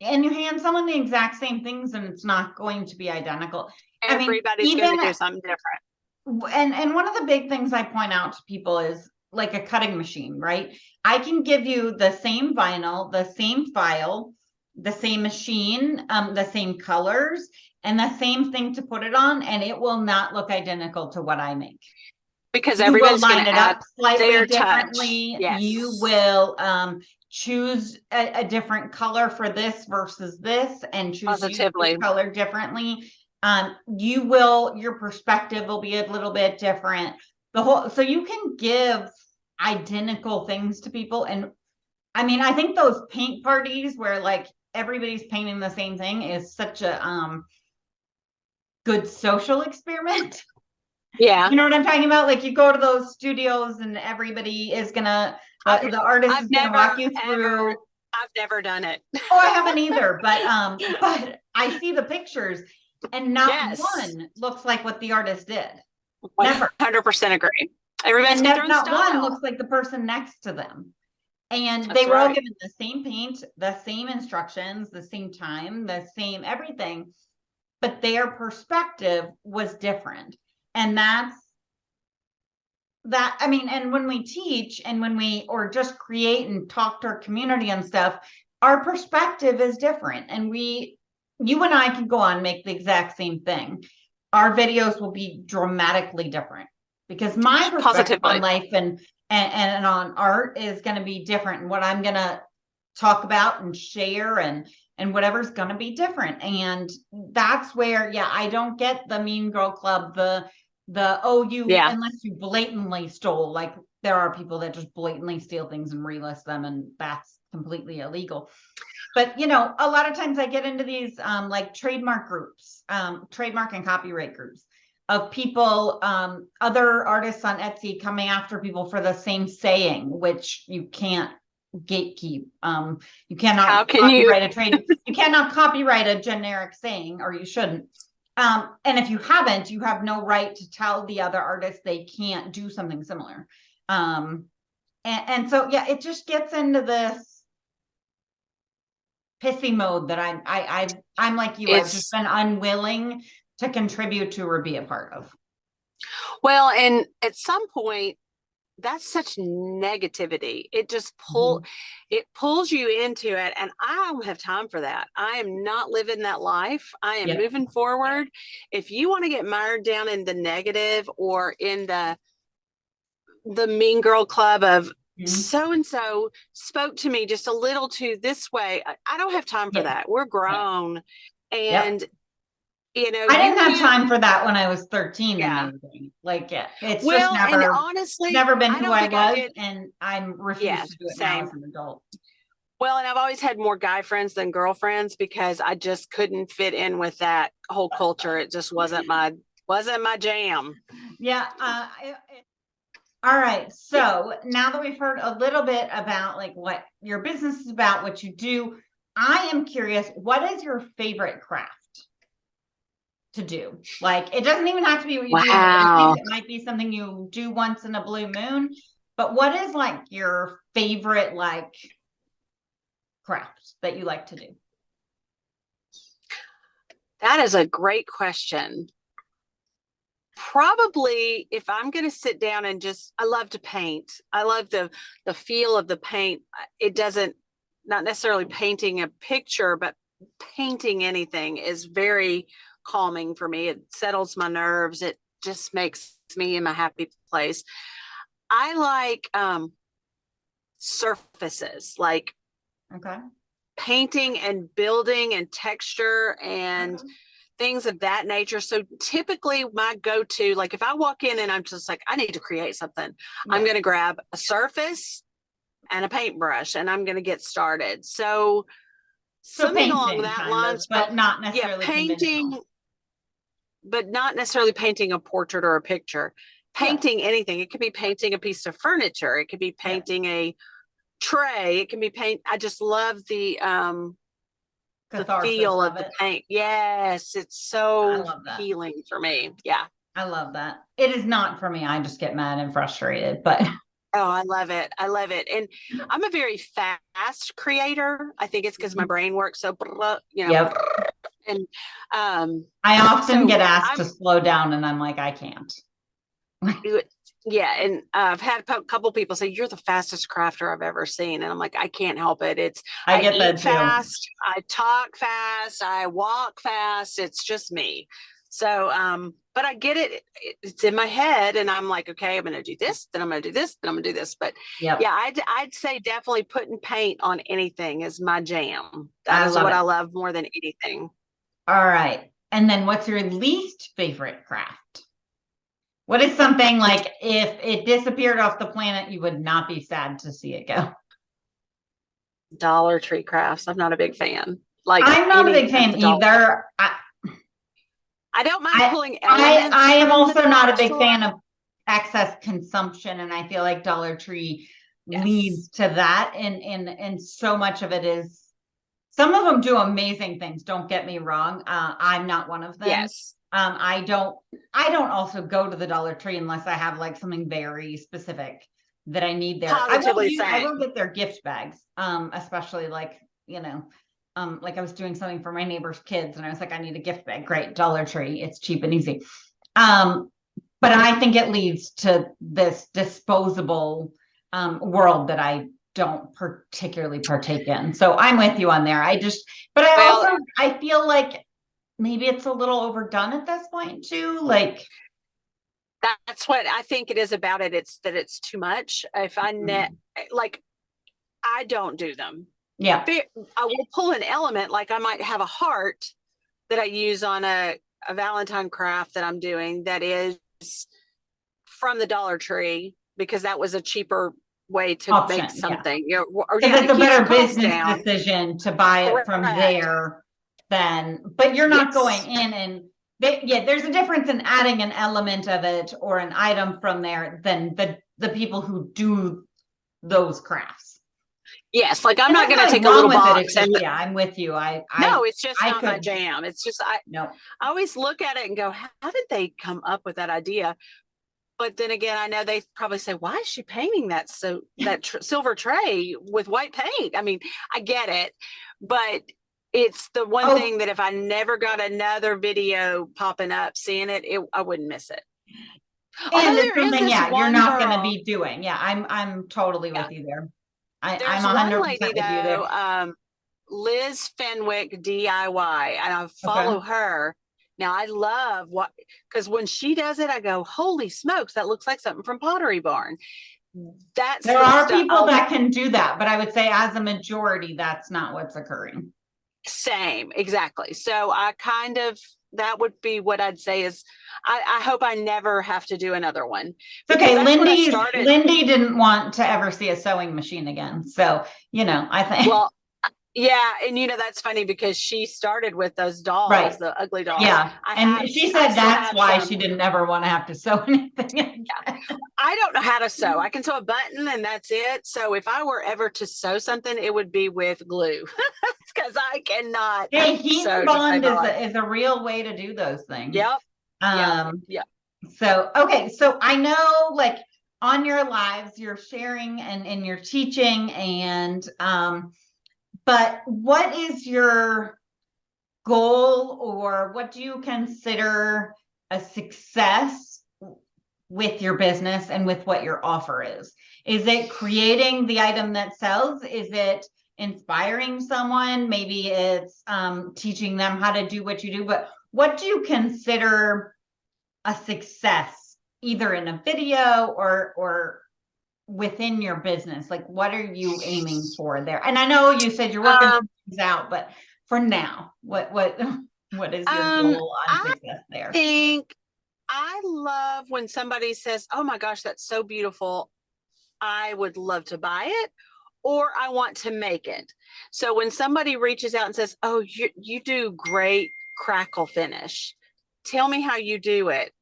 and you hand someone the exact same things and it's not going to be identical. I mean, Everybody's going even to do something different. and one of the big things I point out to people is like a cutting machine, right? I can give you the same vinyl, the same file, the same machine, the same colors, and the same thing to put it on, and it will not look identical to what I make. Because You will everybody's going line to it add up slightly their touch. differently. You Yes. will choose a different color for this versus this, and choose to use this Positively. color differently. Your perspective will be a little bit different. So you can give identical things to people. And I mean, I think those paint parties where like everybody's painting the same thing is such a good social experiment. Yeah. You know what I'm talking about? Like you go to those studios and everybody is gonna, the artist I've is gonna walk you ever, through. I've never done it. Oh, I haven't either, but I see the pictures and not Yes. one looks like what the artist did. Never. 100% agree. Everybody's And got their own not one looks style. like the person next to them. And they That's were all right. given the same paint, the same instructions, the same time, the same everything, but their perspective was different. And I mean, and when we teach and when we, or just create and talk to our community and stuff, our perspective is different. And you and I can go on, make the exact same thing. Our videos will be dramatically different because my perspective on Positively. life and on art is going to be different. And what I'm going to talk about and share and whatever's going to be different. And that's where, yeah, I don't get the Mean Girl Club, Yeah. unless you blatantly stole. Like there are people that just blatantly steal things and relist them, and that's completely illegal. But you know, a lot of times I get into these like trademark groups, trademark and copyright groups of people, other artists on Etsy coming after people for the same saying, which you can't gatekeep. You How cannot can you? copyright a trade. You cannot copyright a generic saying, or you shouldn't. And if you haven't, you have no right to tell the other artist they can't do something similar. And so yeah, it just gets into this pissy mode that I'm like you. I've just It's, been unwilling to contribute to or be a part of. well, and at some point, that's such negativity. Mhm. It pulls you into it. And I don't have time for that. I am not living that life. I am Yep. moving forward. If you want to get mired down in the negative or in the mean girl club of Mhm. so and so spoke to me just a little too this way, I don't have time for Yep. that. We're Yep. grown. Yep. And I you didn't have can't. time for that when I was 13 and Yeah. everything. Like, yeah, it's just Well, and honestly, never been I who don't I think I was, did. and I'm refused Yeah, to do it now same. as an adult. Well, and I've always had more guy friends than girlfriends because I just couldn't fit in with that whole culture. It just wasn't my jam. Yeah. All right. So now that we've heard a little bit about like what your business is about, what you do, I am curious, what is your favorite craft to do? Like, it doesn't even have to be what you do in your business. Wow. It might be something you do once in a blue moon. But what is like your favorite like craft that you like to do? That is a great question. Probably if I'm going to sit down and just, I love to paint. I love the feel of the paint. It doesn't, not necessarily painting a picture, but painting anything is very calming for me. It settles my nerves. It just makes me in my happy place. I like surfaces, like Okay. painting and building and texture and Okay. things of that nature. So typically my go-to, like if I walk in and I'm just like, I need to create something, I'm Yeah. going to grab a surface and a paintbrush and I'm going to get started. So So something along painting that kind of, lines, but not yeah, necessarily painting, conventional. but not necessarily painting a portrait or a picture. Yeah. Painting anything. It could be painting a piece of furniture. It could be Yeah. painting a tray. It can be paint. I just love the Catharsis feel of of the it. paint. Yes, it's I so love that. healing for me. Yeah. I love that. It is not for me. I just get mad and frustrated, but Oh, I love it. I love it. And I'm a very fast creator. I think it's because my brain works so, yep. and I often so get asked I'm, to slow down and I'm like, I can't. Yeah, and I've had a couple people say you're the fastest crafter I've ever seen, and I'm like, I can't help it. I I get eat that too. fast, I talk fast, I walk fast. It's just me. So, but I get it. It's in my head, and I'm like, okay, I'm going to do this, then I'm going to do this, then I'm going to do this. But Yep. yeah, I'd say definitely putting paint on anything is my jam. That I is love what it. I love more than anything. All right. And then what's your least favorite craft? What is something like if it disappeared off the planet, you would not be sad to see it go? Dollar Tree crafts. I'm not a big fan. Like I'm not a any big of fan the dollar. either. I don't mind I, pulling I elements am from the also not dollar a big store. fan of excess consumption, and I feel like Dollar Tree Yes. leads to that, and so much of it is. Some of them do amazing things. Don't get me wrong. I'm not one of them. Yes. I don't. I don't also go to the Dollar Tree unless I have like something very specific that I need there. I will Positively use. I will same. get their gift bags. Especially like like I was doing something for my neighbor's kids, and I was like, I need a gift bag. Great, Dollar Tree. It's cheap and easy. Um, but I think it leads to this disposable world that I don't particularly partake in. So I'm with you on there. But I Well, also, I feel like maybe it's a little overdone at this point too. Like, that's what I think it is about it. It's that it's too much. If I net like I don't do them. yeah, I will pull an element, like I might have a heart that I use on a Valentine craft that I'm doing that is from the Dollar Tree because that was a cheaper way to make option. Yeah. something. You know, or Because yeah, it's it a keeps the better cost business down. decision to buy it from Correct. there but you're not going Yes. in and there's a difference in adding an element of it or an item from there than the people who do those crafts. Yes, like I'm And not there's going to nothing take a wrong little with it. It's box just, and yeah, I'm with you. no, it's just I not my could, jam. It's just no. I always look at it and go, how did they come up with that idea? But then again, I know they probably say, why is she painting that silver tray with white paint? I mean, I get it, but it's the one Oh, thing that if I never got another video popping up, seeing it, I wouldn't miss it. Although and it's there is something, this yeah, you're one not going to girl, be doing. Yeah, I'm totally yeah, with you there. I'm there's one 100% lady with you there. though, Liz Fenwick DIY, and I Okay. follow her. Now I love what because when she does it, I go, holy smokes, that looks like something from Pottery Barn. That's There the are stuff people I'll that can do that, but I would say as a majority, that's not what's occurring. same exactly. So I kind of that would be what I'd say is I hope I never have to do another one It's because okay. that's what I started. Lindy didn't want to ever see a sewing machine again. So, I think, Well, yeah, and that's funny because she started with those right. dolls, the ugly dolls. Yeah. And she I said still that's have why some. she didn't ever want to have to sew anything Yeah. again. I don't know how to sew. I can sew a button and that's it. So if I were ever to sew something, it would be with glue because I cannot Hey, heat and sew to save bond my is life. is a real way to do those things. Yep. Yep. Um, Yep. so okay, so I know like on your lives you're sharing and you're teaching but what is your goal or what do you consider a success with your business and with what your offer is? Is it creating the item that sells? Is it inspiring someone? Maybe it's teaching them how to do what you do, but what do you consider a success either in a video or within your business? Like what are you aiming for there? And I know you said you're working Um, things out, but for now, what is your um, goal on I success there? think I love when somebody says, "Oh my gosh, that's so beautiful. I would love to buy it." Or I want to make it. So when somebody reaches out and says, "Oh, you do great crackle finish. Tell me how you do it."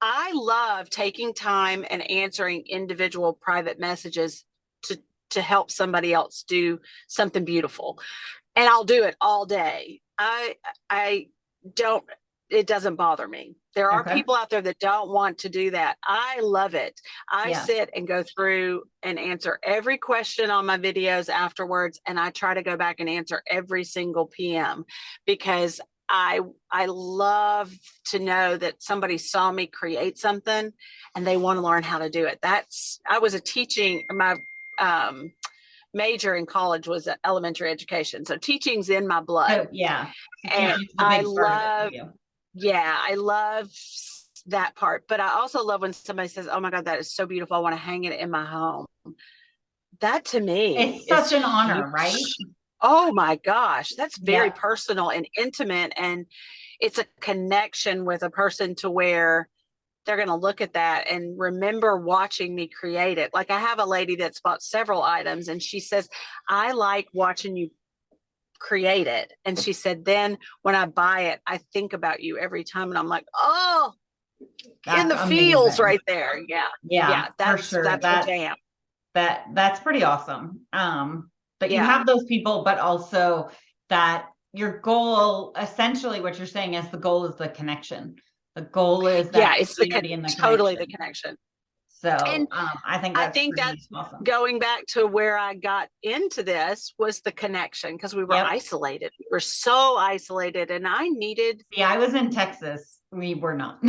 I love taking time and answering individual private messages to help somebody else do something beautiful, and I'll do it all day. I don't. It doesn't bother me. There are Okay. people out there that don't want to do that. I love it. I Yeah. sit and go through and answer every question on my videos afterwards, and I try to go back and answer every single PM because I love to know that somebody saw me create something and they want to learn how to do it. I was my major in college was elementary education. So teaching's in my blood. So, yeah. So And teaching's the big part of it for you. yeah, I love that part. But I also love when somebody says, "Oh my God, that is so beautiful. I want to hang it in my home." That to me It's is such an honor, huge. right? Oh my gosh, that's very Yeah. personal and intimate. And it's a connection with a person to where they're going to look at that and remember watching me create it. Like I have a lady that's bought several items and she says, I like watching you create it. And she said, then when I buy it, I think about you every time. And I'm like, oh, in That's the feels amazing. right there. Yeah. Yeah, Yeah. for That's sure. her jam. That's pretty awesome. But you Yeah. have those people, but also that your goal, essentially what you're saying is the goal is the connection. The goal is Yeah. that It's community and the totally connection. the connection. So And I think I that's think pretty that's awesome. going back to where I got into this was the connection because we were Yep. isolated. We were so isolated and I needed. Yeah, I was in Texas. We were not.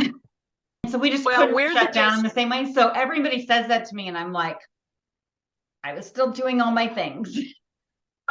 So we just Well, couldn't we're shut down in the same way. So everybody says that to me and I'm like, I was still doing all my things.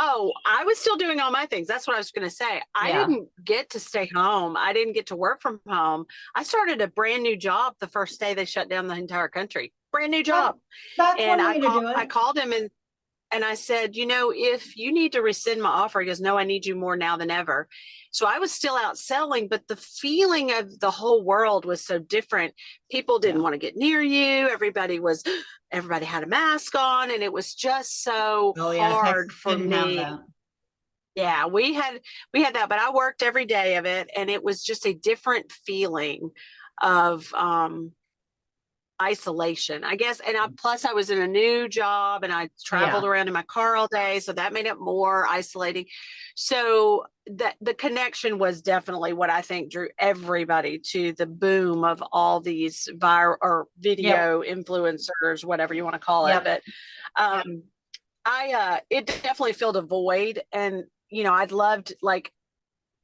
Oh, I was still doing all my things. That's what I was going to say. I Yeah. didn't get to stay home. I didn't get to work from home. I started a brand new job the first day they shut down the entire country. Brand new job. That's And one way to do I it. called him and I said, if you need to rescind my offer, he goes, no, I need you more now than ever. So I was still out selling, but the feeling of the whole world was so different. People didn't want to get near you. Everybody had a mask on, and it was just so Oh yeah, hard Texas for didn't have me. that. Yeah, we had that, but I worked every day of it, and it was just a different feeling of isolation, I guess. And plus I was in a new job and I traveled Yeah. around in my car all day. So that made it more isolating. So the connection was definitely what I think drew everybody to the boom of all these viral or Yep. video influencers, whatever you want to call it. Yep. But it definitely filled a void. And, I'd loved like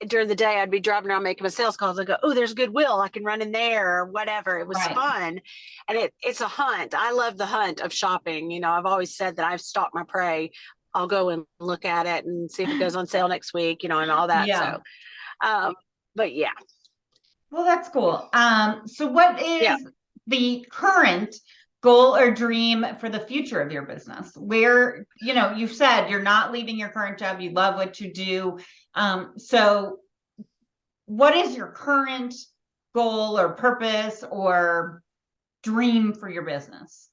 during the day, I'd be driving around making my sales calls. I go, oh, there's Goodwill. I can run in there or whatever. It was Right. fun. And it's a hunt. I love the hunt of shopping. I've always said that I've stalked my prey. I'll go and look at it and see if it goes on sale next week, and all that. Yeah. So, but yeah. Well, that's cool. So what Yeah. is the current goal or dream for the future of your business? Where, you've said you're not leaving your current job, you love what you do. So what is your current goal or purpose or dream for your business?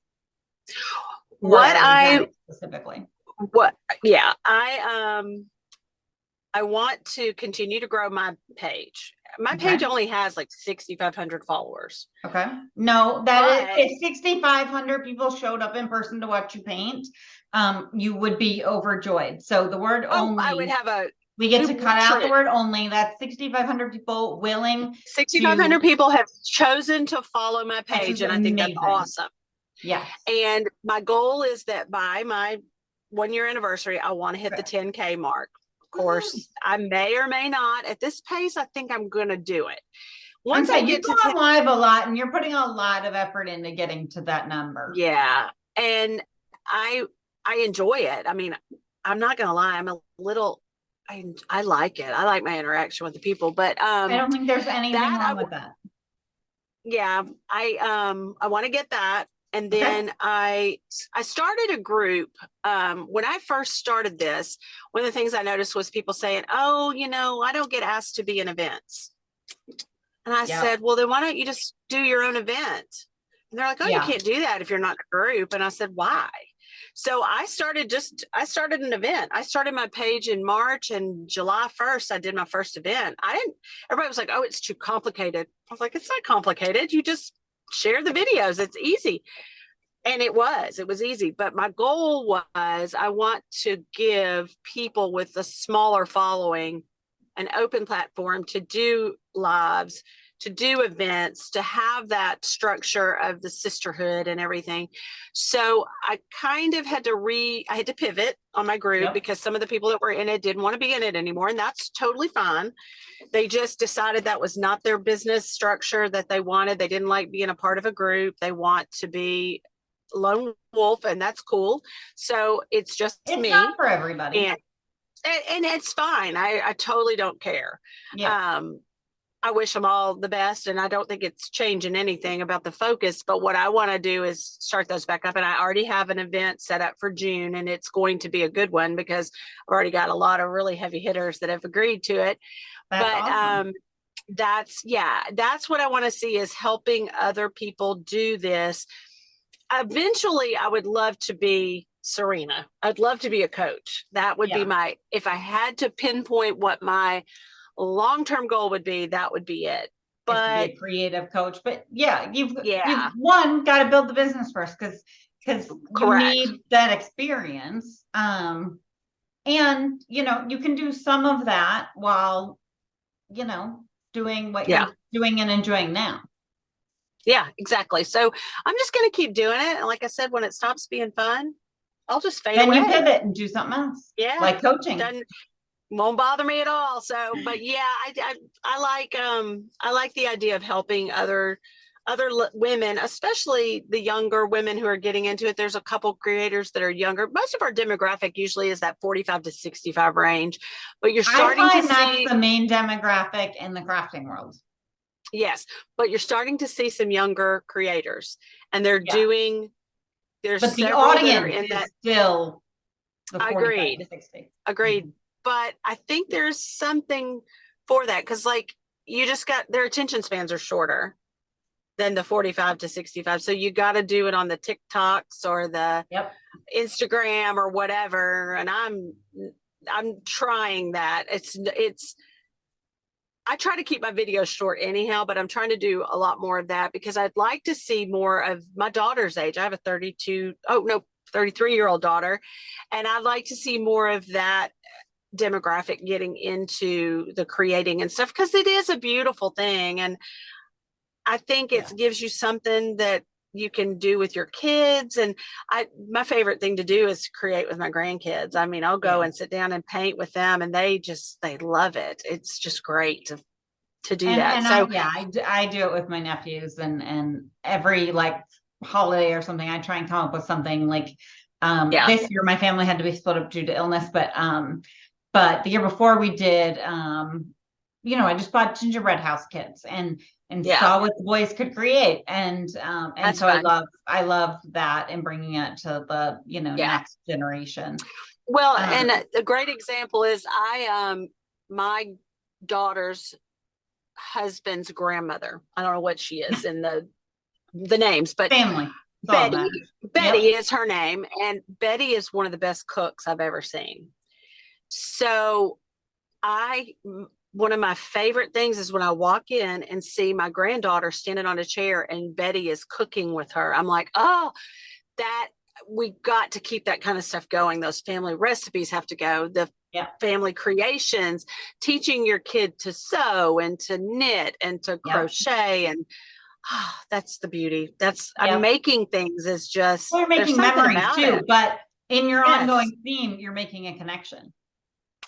Specifically. I want to continue to grow my page. My Okay. page only has like 6,500 followers. Okay. No, if 6,500 people showed up in person to watch you paint, you would be overjoyed. So the word only, I would have we get to cut out the word only. That's 6,500 people willing. 6,500 people have chosen to follow my page, and I think that's awesome. Yeah. And my goal is that by my 1-year anniversary, I want to hit the 10K mark. Of course, I may or may not. At this pace, I think I'm going to do it. Once I get to 10 live a lot, and you're putting a lot of effort into getting to that number. Yeah, and I enjoy it. I mean, I'm not going to lie. I'm a little. I like it. I like my interaction with the people, but I don't think there's anything wrong with that. Yeah, I want to get that. And then I started a group. When I first started this, one of the things I noticed was people saying, oh, I don't get asked to be in events. And I said, well, then why don't you just do your own event? And they're like, oh, you can't do that if you're not in a group. And I said, why? So I started an event. I started my page in March, and July 1st, I did my first event. Everybody was like, oh, it's too complicated. I was like, it's not complicated. You just share the videos. It's easy. And it was easy. But my goal was I want to give people with a smaller following an open platform to do lives, to do events, to have that structure of the sisterhood and everything. So I kind of had to I had to pivot on my group because some of the people that were in it didn't want to be in it anymore. And that's totally fine. They just decided that was not their business structure that they wanted. They didn't like being a part of a group. They want to be lone wolf, and that's cool. So it's just it's me. not for everybody. And it's fine. I totally don't care. Yeah. I wish them all the best, and I don't think it's changing anything about the focus. But what I want to do is start those back up. And I already have an event set up for June, and it's going to be a good one because I've already got a lot of really heavy hitters that have agreed to it. That's awesome. That's what I want to see, is helping other people do this. Eventually, I would love to be Serena. I'd love to be a coach. That would be if I had to pinpoint what my long-term goal would be, that would be it. But be a creative coach. But you've one got to build the business first, because you need that experience. And you can do some of that while doing what you're doing and enjoying now. Yeah, exactly. So I'm just going to keep doing it. And like I said, when it stops being fun, I'll just fade away. Then you pivot and do something else. Yeah. Like coaching. Won't bother me at all. So, but I like the idea of helping other women, especially the younger women who are getting into it. There's a couple creators that are younger. Most of our demographic usually is that 45 to 65 range, but you're starting to see that's the main demographic in the crafting world. Yes, but you're starting to see some younger creators, and they're doing. There's but the audience is still the 45 to 60. Agreed. Mm-hmm. But I think there's something for that, because you just got their attention spans are shorter than the 45 to 65. So you got to do it on the TikToks or the Instagram or whatever. And I'm trying that. I try to keep my videos short anyhow, but I'm trying to do a lot more of that because I'd like to see more of my daughter's age. I have a 33-year-old daughter, and I'd like to see more of that demographic getting into the creating and stuff, because it is a beautiful thing. And I think it gives you something that you can do with your kids. And my favorite thing to do is create with my grandkids. I mean, I'll go and sit down and paint with them, and they love it. It's just great to do that. And I do it with my nephews, and every holiday or something, I try and come up with something this year my family had to be split up due to illness, but the year before we did, I just bought gingerbread house kits and saw what the boys could create. And so fun. I love that, and bringing it to the, next generation. Well, and a great example is my daughter's husband's grandmother. I don't know what she is in the names, but family. Betty is her name. And Betty is one of the best cooks I've ever seen. So one of my favorite things is when I walk in and see my granddaughter standing on a chair and Betty is cooking with her. I'm like, oh, that we got to keep that kind of stuff going. Those family recipes have to go. The family creations, teaching your kid to sew and to knit and to crochet. And that's the beauty. I'm making things is just, you're making memories too, but in your ongoing theme, you're making a connection.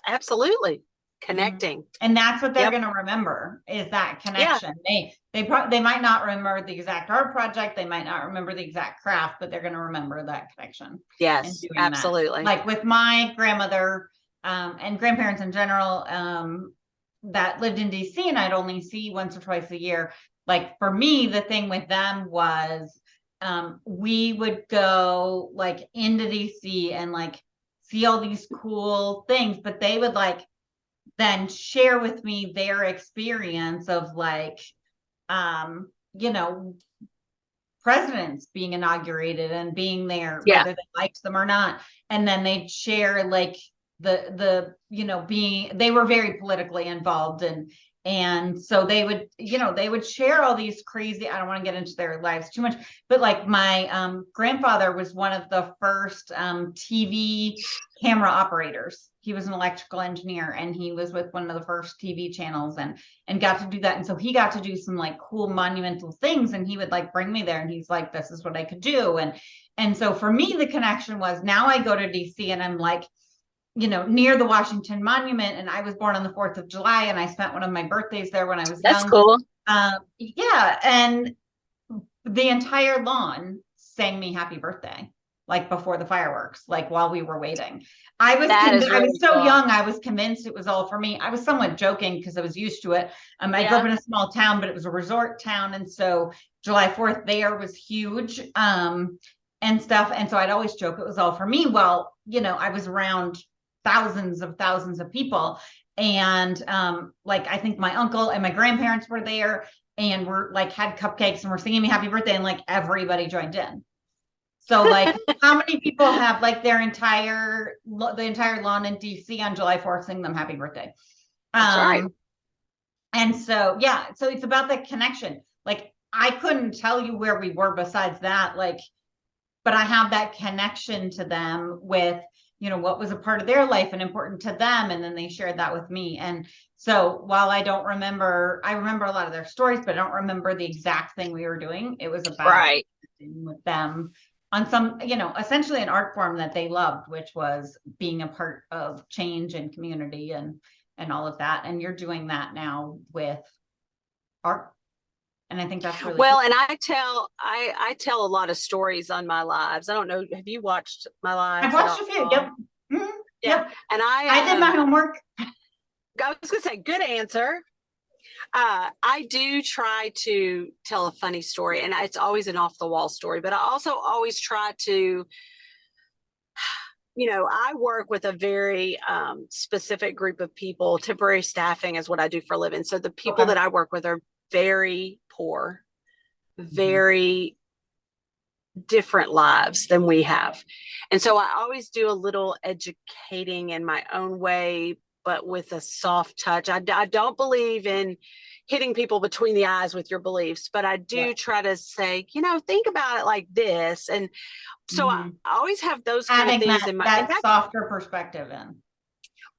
Absolutely. Connecting. And that's what they're going to remember, is that connection. They might not remember the exact art project. They might not remember the exact craft, but they're going to remember that connection. Yes, absolutely. Like with my grandmother, and grandparents in general, that lived in DC, and I'd only see once or twice a year. Like for me, the thing with them was, we would go into DC and see all these cool things, but they would then share with me their experience of presidents being inaugurated and being there, whether they liked them or not. And then they'd share they were very politically involved, and And so they would, they would share all these crazy, I don't want to get into their lives too much, but like my grandfather was one of the first TV camera operators. He was an electrical engineer, and he was with one of the first TV channels, and got to do that. And so he got to do some like cool monumental things, and he would like bring me there, and he's like, this is what I could do. And so for me, the connection was, now I go to DC and I'm like, near the Washington Monument, and I was born on the 4th of July, and I spent one of my birthdays there when I was That's young. cool. Yeah, and the entire lawn sang me happy birthday, like before the fireworks, like while we were waiting. I was so cool. young, I was convinced it was all for me. I was somewhat joking because I was used to it. I grew up in a small town, but it was a resort town, and so July 4th there was huge, and stuff. And so I'd always joke it was all for me. Well, I was around thousands of people, and like I think my uncle and my grandparents were there, and we're like had cupcakes and we're singing me happy birthday, and like everybody joined in. So like how many people have like the entire lawn in DC on July 4th sing them happy birthday? That's right. And so so it's about the connection. Like I couldn't tell you where we were besides that, like, but I have that connection to them with what was a part of their life and important to them. And then they shared that with me. And so while I remember a lot of their stories, but I don't remember the exact thing we were doing. It was about with them on some, essentially an art form that they loved, which was being a part of change and community and all of that. And you're doing that now with art. And I think that's really well, cool. And I tell a lot of stories on my lives. I don't know. Have you watched my lives? I've watched a few. Yep. Mm-hmm. Yeah. Yep. And I did my homework. I was going to say, good answer. I do try to tell a funny story, and it's always an off the wall story, but I also always try to, I work with a very specific group of people. Temporary staffing is what I do for a living. So the people that I work with are very poor, very different lives than we have. And so I always do a little educating in my own way, but with a soft touch. I don't believe in hitting people between the eyes with your beliefs, but I do try to say, think about it like this. And so I always have those kind of things in my that softer perspective in.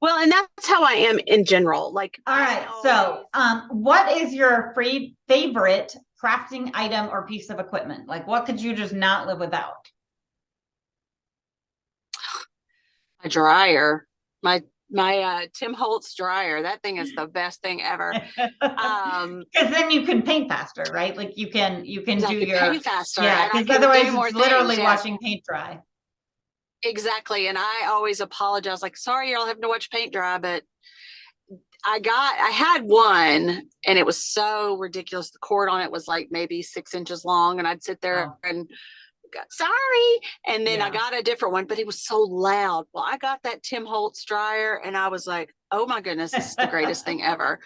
Well, and that's how I am in general. Like, all right. So, what is your favorite crafting item or piece of equipment? Like, what could you just not live without? A dryer. My Tim Holtz dryer. That thing is the best thing ever. Because then you can paint faster, right? Like you can paint faster. Yeah, because otherwise it's literally watching paint dry. Exactly. And I always apologize, like, sorry, you're all having to watch paint dry, but I had one and it was so ridiculous. The cord on it was like maybe 6 inches long, and I'd sit there and sorry. And then I got a different one, but it was so loud. Well, I got that Tim Holtz dryer and I was like, oh my goodness, this is the greatest thing ever.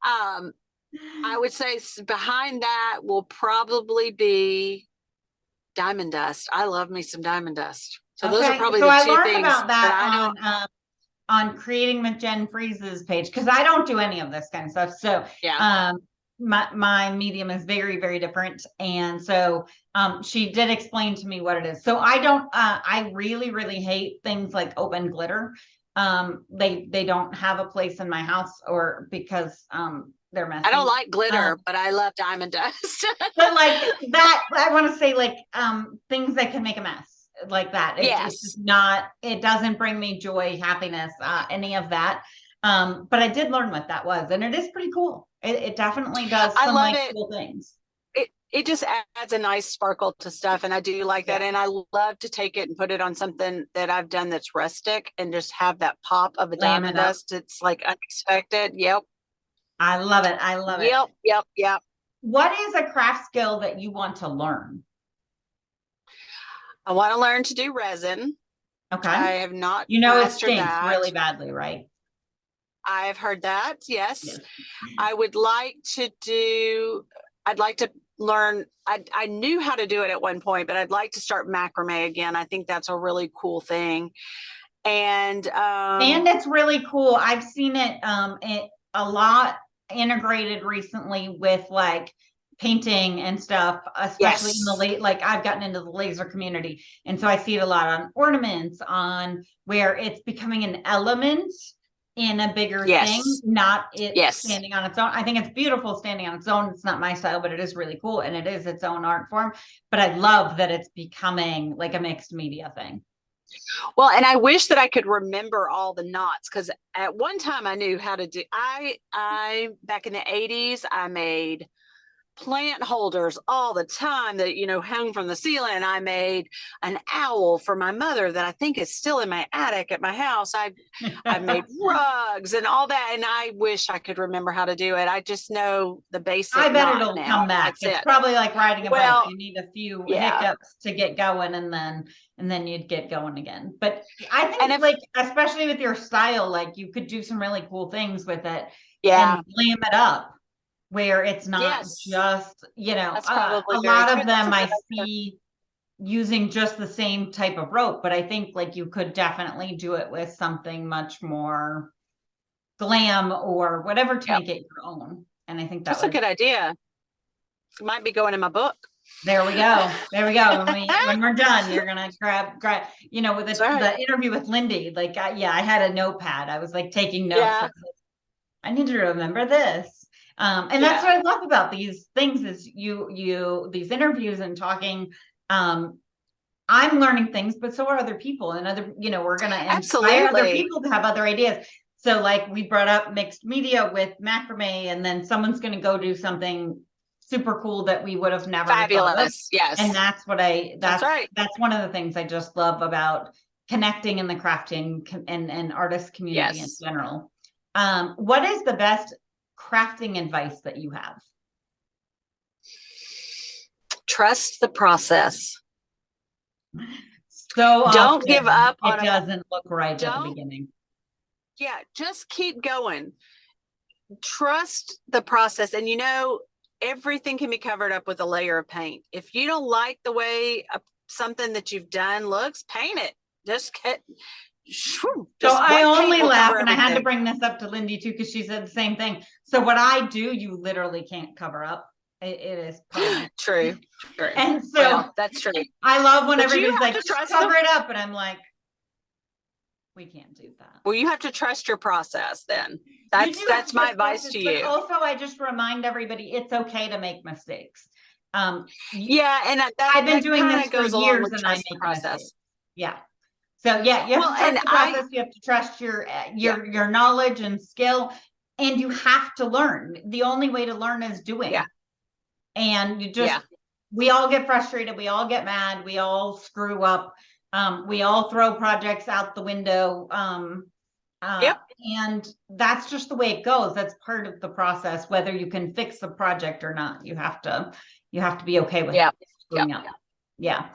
I would say behind that will probably be diamond dust. I love me some diamond dust. So those are probably the two things about that on Creating with Jen Freeze's page, because I don't do any of this kind of stuff. So my medium is very, very different. And so she did explain to me what it is. So I really, really hate things like open glitter. They don't have a place in my house, or because they're messy. I don't like glitter, but I love diamond dust. But like that, I want to say like things that can make a mess like that. It's just not, it doesn't bring me joy, happiness, any of that. But I did learn what that was, and it is pretty cool. It definitely does some cool things. It just adds a nice sparkle to stuff, and I do like that. And I love to take it and put it on something that I've done that's rustic and just have that pop of a diamond dust. It's like unexpected. Yep. I love it. Yep. What is a craft skill that you want to learn? I want to learn to do resin. Okay. I have not. It stinks really badly, right? I've heard that. Yes. I would like to do. I'd like to learn. I knew how to do it at one point, but I'd like to start macrame again. I think that's a really cool thing. And it's really cool. I've seen it a lot integrated recently with like painting and stuff, especially in the Yes. late, like I've gotten into the laser community. And so I see it a lot on ornaments, on where it's becoming an element in a bigger thing, Yes. not it Yes. standing on its own. I think it's beautiful standing on its own. It's not my style, but it is really cool. And it is its own art form. But I love that it's becoming like a mixed media thing. Well, and I wish that I could remember all the knots, because at one time I knew how to do. I back in the 80s, I made plant holders all the time that hung from the ceiling. I made an owl for my mother that I think is still in my attic at my house. I made rugs and all that, and I wish I could remember how to do it. I just know the I basic bet knot it'll now. come back. That's It's it. probably like riding a bike. Well, You need a few yeah. hiccups to get going, and then you'd get going again. But I And think like especially with your style, like you could do some really cool things with it yeah, and glam it up where it's not yes, just, that's probably a very lot true. of That's them a I good idea. see using just the same type of rope, but I think like you could definitely do it with something much more glam or whatever to Yep, make it your own. And I think that that's a would good idea. It might be going in my book. There we go. There we go. When we're done, you're gonna grab, with That's right. the interview with Lindy. Like, I had a notepad. I was like taking notes. I Yeah, was like, I need to remember this. And that's yeah, what I love about these things is these interviews and talking. I'm learning things, but so are other people, and we're gonna inspire other absolutely. people to have other ideas. So, like we brought up mixed media with macrame, and then someone's gonna go do something super cool that we would have never thought of. Fabulous. And Yes, that's what that's right. that's one of the things I just love about connecting in the crafting and artist community in Yes. general. What is the best crafting advice that you have? Trust the process. So Don't give often up it on it. doesn't look right at the Don't, beginning. yeah, just keep going. Trust the process. And everything can be covered up with a layer of paint. If you don't like the way something that you've done looks, paint it. Just get, So just I white paint only will laugh, cover and I had to everything. bring this up to Lindy too, because she said the same thing. So what I do, you literally can't cover up. It is permanent. True. True. And so Well, that's true. I love when But you everybody's have like, to just trust cover them. it up. And I'm like, we can't do that. Well, you have to trust your process then. You do have That's to my trust advice process, to but you. also I just remind everybody it's okay to make mistakes. Yeah, and I've been that doing kind this of for goes along years with and I trust the make mistakes. process. Yeah. So yeah, you have Well, to and trust the process. You have to trust yeah, your knowledge and skill, and you have to learn. The only way to learn is doing. yeah, And yeah, we all get frustrated. We all get mad. We all screw up. We all throw projects out the window. yep, And that's just the way it goes. That's part of the process. Whether you can fix the project or not, you have to be okay with yeah, yeah. screwing up. Yeah.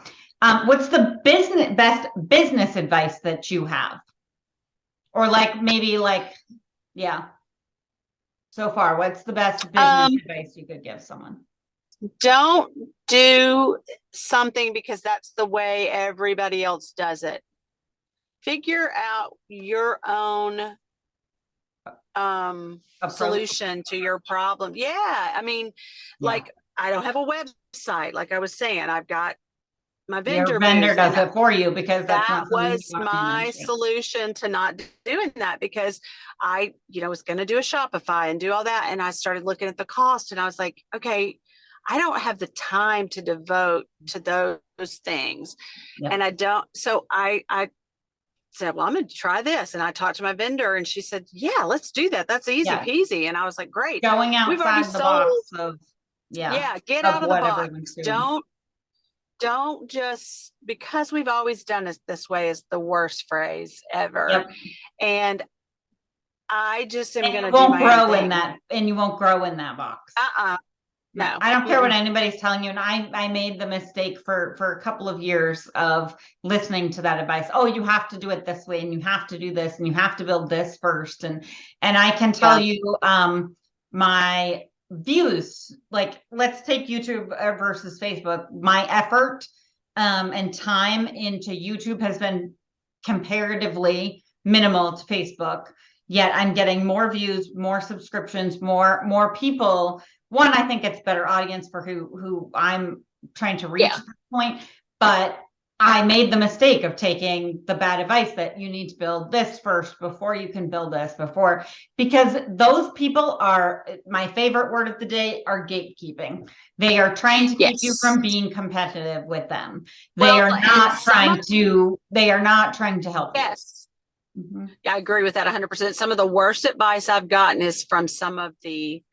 What's the best business advice that you have? Or like maybe yeah. So far, what's the best business advice you could give someone? Don't do something because that's the way everybody else does it. Figure out your own solution to your problem. Yeah, I mean, like I don't have a website. Like I was saying, I've got my Your vendor vendor booth, does and it for you because that's that not something you was want to my manage. solution to not doing that, because I was going to do a Shopify and do all that, and I started looking at the cost, and I was like, okay, I don't have the time to devote to those things. Yep. And I don't, so I said, well, I'm going to try this. And I talked to my vendor, and she said, yeah, let's do that. That's easy peasy. And I was like, great. Going We've already outside the sold. box of, Get of out of the what box. everyone's doing. Don't just, because we've always done it this way is the worst phrase ever. Yep. And I just am going to do my grow own in that, and you won't grow in that box. No, I don't care what anybody's telling you. And I made the mistake for a couple of years of listening to that advice. Oh, you have to do it this way, and you have to do this, and you have to build this first. And I can tell you, my views, like let's take YouTube versus Facebook. My effort and time into YouTube has been comparatively minimal to Facebook. yet I'm getting more views, more subscriptions, more people. One, I think it's better audience for who I'm trying to reach Yeah. at this point, but I made the mistake of taking the bad advice that you need to build this first before you can build this before, because those people are, my favorite word of the day, are gatekeeping. They are trying to keep you Yes. from being competitive with them. Well, and some of, They are not trying to help you. yes, Mhm. I agree with that 100%. Some of the worst advice I've gotten is from some of the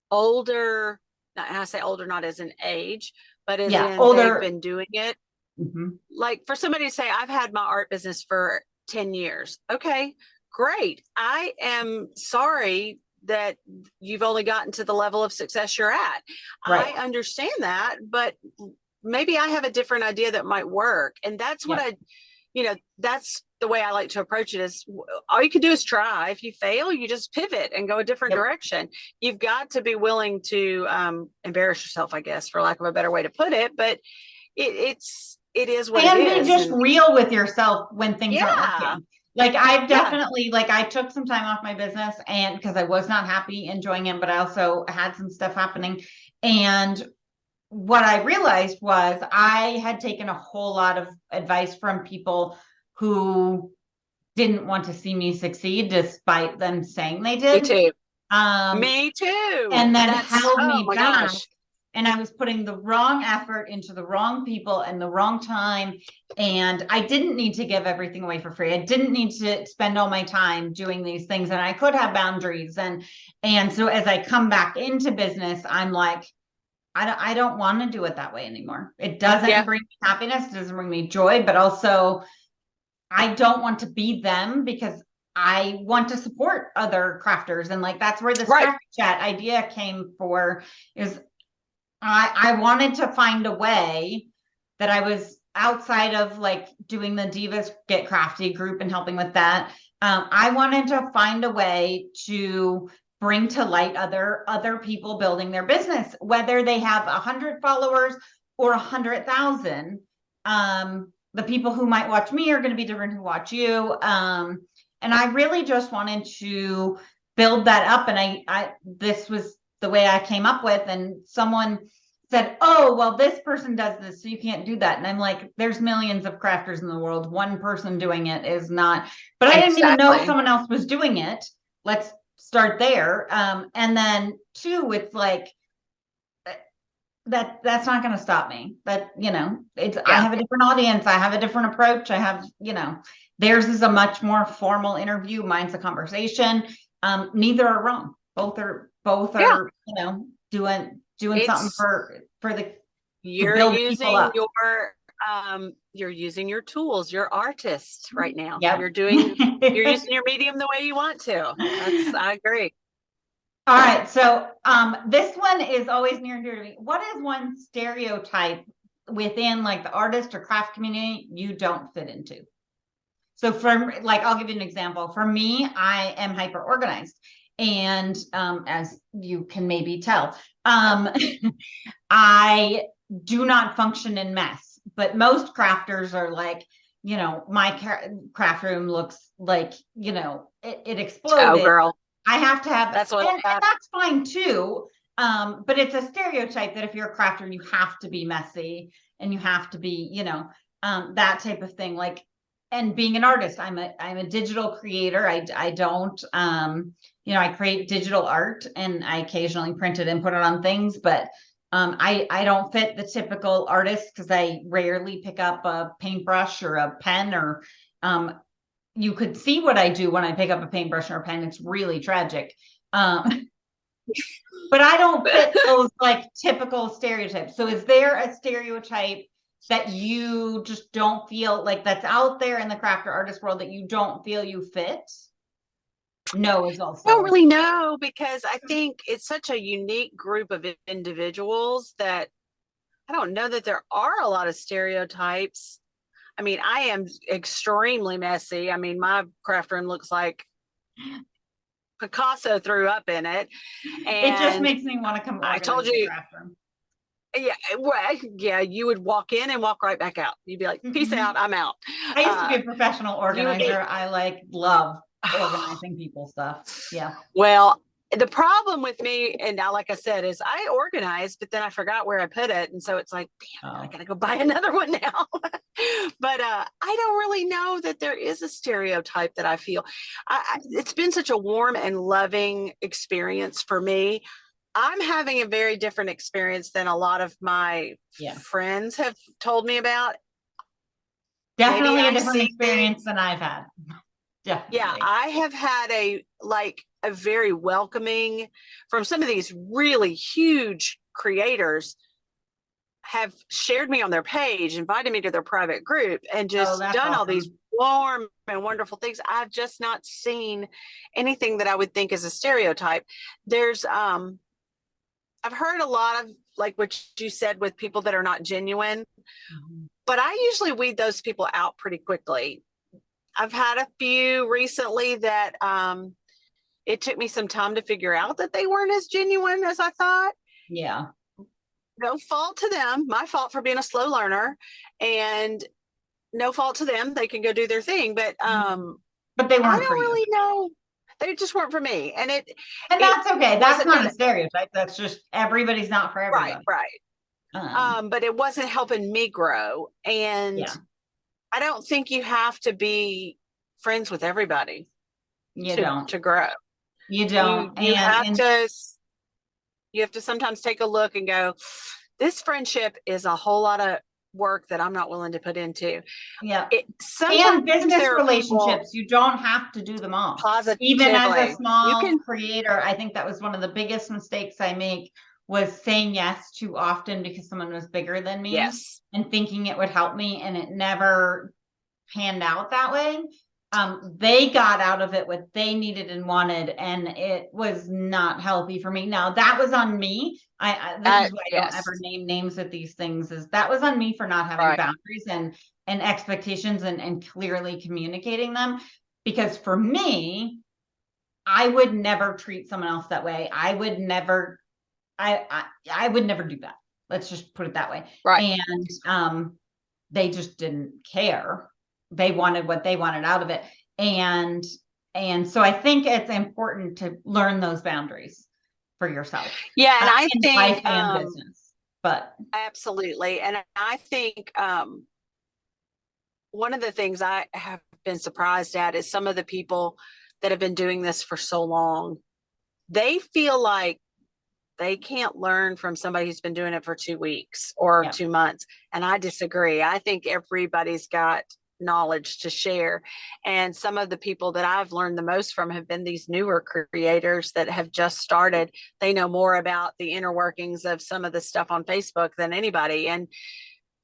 older, and I say older not as an age, but as Yeah, in they've older. been doing it. Mhm. Like for somebody to say, I've had my art business for 10 years. Okay, great. I am sorry that you've only gotten to the level of success you're at. I Right. understand that, but maybe I have a different idea that might work. And that's what Yeah. that's the way I like to approach it is all you can do is try. If you fail, you just pivot and go a different Yep. direction. You've got to be willing to embarrass yourself, I guess, for lack of a better way to put it. But it is what it And be is. just And real with yourself when things aren't yeah, working. Like I've yeah, definitely, like I took some time off my business and because I was not happy enjoying it, but I also had some stuff happening. And what I realized was I had taken a whole lot of advice from people who didn't want to see me succeed despite them saying they me did. too. Um, Me too. and And then that's, held oh me my back. gosh. And I was putting the wrong effort into the wrong people and the wrong time. And I didn't need to give everything away for free. I didn't need to spend all my time doing these things. And I could have boundaries. And so as I come back into business, I'm like, I don't want to do it that way anymore. It doesn't Yeah, bring me happiness, it doesn't bring me joy, but also I don't want to be them because I want to support other crafters. And like that's where this right. Crafty Chat idea came for is I wanted to find a way that I was outside of like doing the Divas Get Crafty group and helping with that. I wanted to find a way to bring to light other people building their business, whether they have 100 followers or 100,000. The people who might watch me are going to be different who watch you. And I really just wanted to build that up. And I this was the way I came up with, and someone said, oh, well, this person does this, so you can't do that. And I'm like, there's millions of crafters in the world. One person doing it is not, but I didn't even know Exactly. someone else was doing it. Let's start there. And then two, it's like, that's not going to stop me. But it's I Yeah. have a different audience. I have a different approach. I have, theirs is a much more formal interview. Mine's a conversation. Neither are wrong. Both Yeah. are, doing something It's, for the to you're build people using up. you're using your tools. You're artist right now. Yep. You're using your medium the way you want to. I agree. All right. So this one is always near and dear to me. What is one stereotype within like the artist or craft community you don't fit into? So for like, I'll give you an example. For me, I am hyper organized. And as you can maybe tell, I do not function in mess, but most crafters are like, my craft room looks like, it Oh, exploded. girl. I have to have, That's what and that's fine too. But it's a stereotype that if you're a crafter, you have to be messy and you have to be, that type of thing. Like, and being an artist, I'm a digital creator. I don't, I create digital art and I occasionally print it and put it on things, but I don't fit the typical artist because I rarely pick up a paintbrush or a pen or you could see what I do when I pick up a paintbrush or a pen. It's really tragic. But I don't fit those like typical stereotypes. So is there a stereotype that you just don't feel like that's out there in the craft or artist world that you don't feel you fit? No is I don't also. really know because I think it's such a unique group of individuals that I don't know that there are a lot of stereotypes. I mean, I am extremely messy. I mean, my craft room looks like Picasso threw up in it. It just And makes me want to come I organize told the you, craft room. yeah, well, yeah, you would walk in and walk right back out. You'd be like, peace Mhm. out, I'm out. I used to be a professional You would be, organizer. I like love organizing people's stuff. Yeah. Well, the problem with me, and now, like I said, is I organized, but then I forgot where I put it. And so it's like, damn, I gotta go buy another one now. But I don't really know that there is a stereotype that I feel. It's been such a warm and loving experience for me. I'm having a very different experience than a lot of my friends have told me about. Definitely a different experience than I've had. Definitely. Yeah, I have had a very welcoming from some of these really huge creators have shared me on their page, invited me to their private group, and just done all these warm and wonderful things. I've just not seen anything that I would think is a stereotype. There's I've heard a lot of like what you said with people that are not genuine, but I usually weed those people out pretty quickly. I've had a few recently that it took me some time to figure out that they weren't as genuine as I thought. Yeah. No fault to them. My fault for being a slow learner, and no fault to them. They can go do their thing, but they weren't. I don't really know. They just weren't for me, and that's okay. That's not a stereotype. That's just everybody's not for everybody. Right. But it wasn't helping me grow, and I don't think you have to be friends with everybody. To grow. You don't. You have to sometimes take a look and go, this friendship is a whole lot of work that I'm not willing to put into. Yeah. And business relationships, you don't have to do them all. Positively. Even as a small creator, I think that was one of the biggest mistakes I make, was saying yes too often because someone was bigger than me. Yes. And thinking it would help me, and it never panned out that way. They got out of it what they needed and wanted, and it was not healthy for me. Now that was on me. This is why I don't ever name names with these things, is that was on me for not having boundaries and expectations and clearly communicating them. Because for me, I would never treat someone else that way. I would never do that. Let's just put it that way. Right. And they just didn't care. They wanted what they wanted out of it. And so I think it's important to learn those boundaries for yourself. Yeah. And I think life and business, but absolutely. And I think one of the things I have been surprised at is some of the people that have been doing this for so long, they feel like they can't learn from somebody who's been doing it for 2 weeks or 2 months. And I disagree. I think everybody's got knowledge to share. And some of the people that I've learned the most from have been these newer creators that have just started. They know more about the inner workings of some of the stuff on Facebook than anybody. And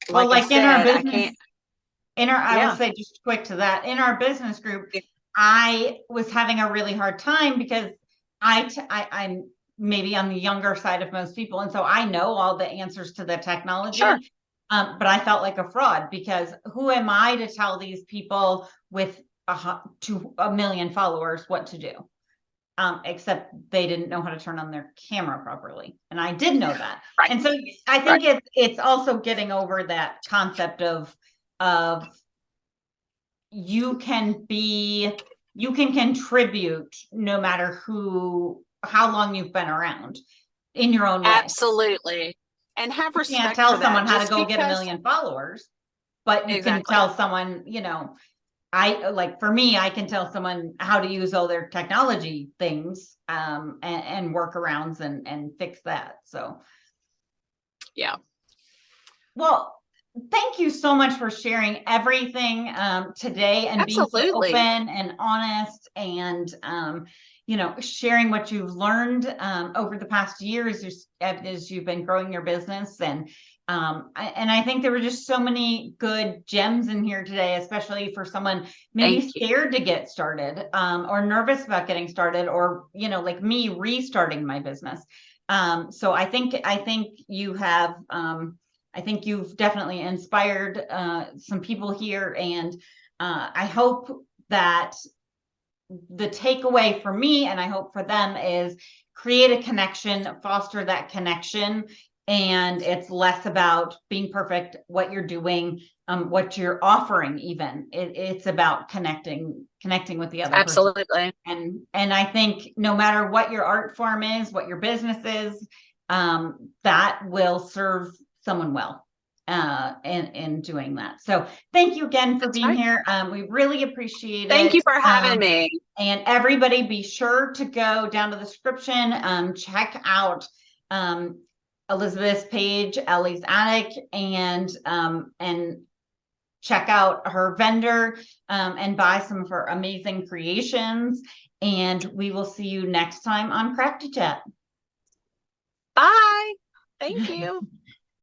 like I said, in our business, I will say just quick to that, in our business group, I was having a really hard time because I'm maybe on the younger side of most people. And so I know all the answers to the technology. Sure. But I felt like a fraud, because who am I to tell these people with 1 million followers what to do? Except they didn't know how to turn on their camera properly. And I did know that. Right. And so I think it's also getting over that concept of you can contribute no matter how long you've been around in your own way. Absolutely. And have respect. You can't tell someone how to go get 1 million followers, but you can tell someone, for me, I can tell someone how to use all their technology things, and workarounds and fix that. So, yeah. Well, thank you so much for sharing everything today, and being so open and honest, and sharing what you've learned over the past years as you've been growing your business. And I think there were just so many good gems in here today, especially for someone maybe scared to get started, or nervous about getting started, or like me, restarting my business. So I think you have. I think you've definitely inspired some people here, and I hope that the takeaway for me, and I hope for them, is create a connection, foster that connection, and it's less about being perfect, what you're doing, what you're offering. Even it's about connecting with the other person. Absolutely. And I think no matter what your art form is, what your business is, that will serve someone well in doing that. So thank you again for That's being right. here. We really appreciate Thank it. you for having me. And everybody be sure to go down to the description, check out Elizabeth's page, Ellie's Attic, and check out her vendor, and buy some of her amazing creations. And we will see you next time on Crafty Chat. Bye. Thank you.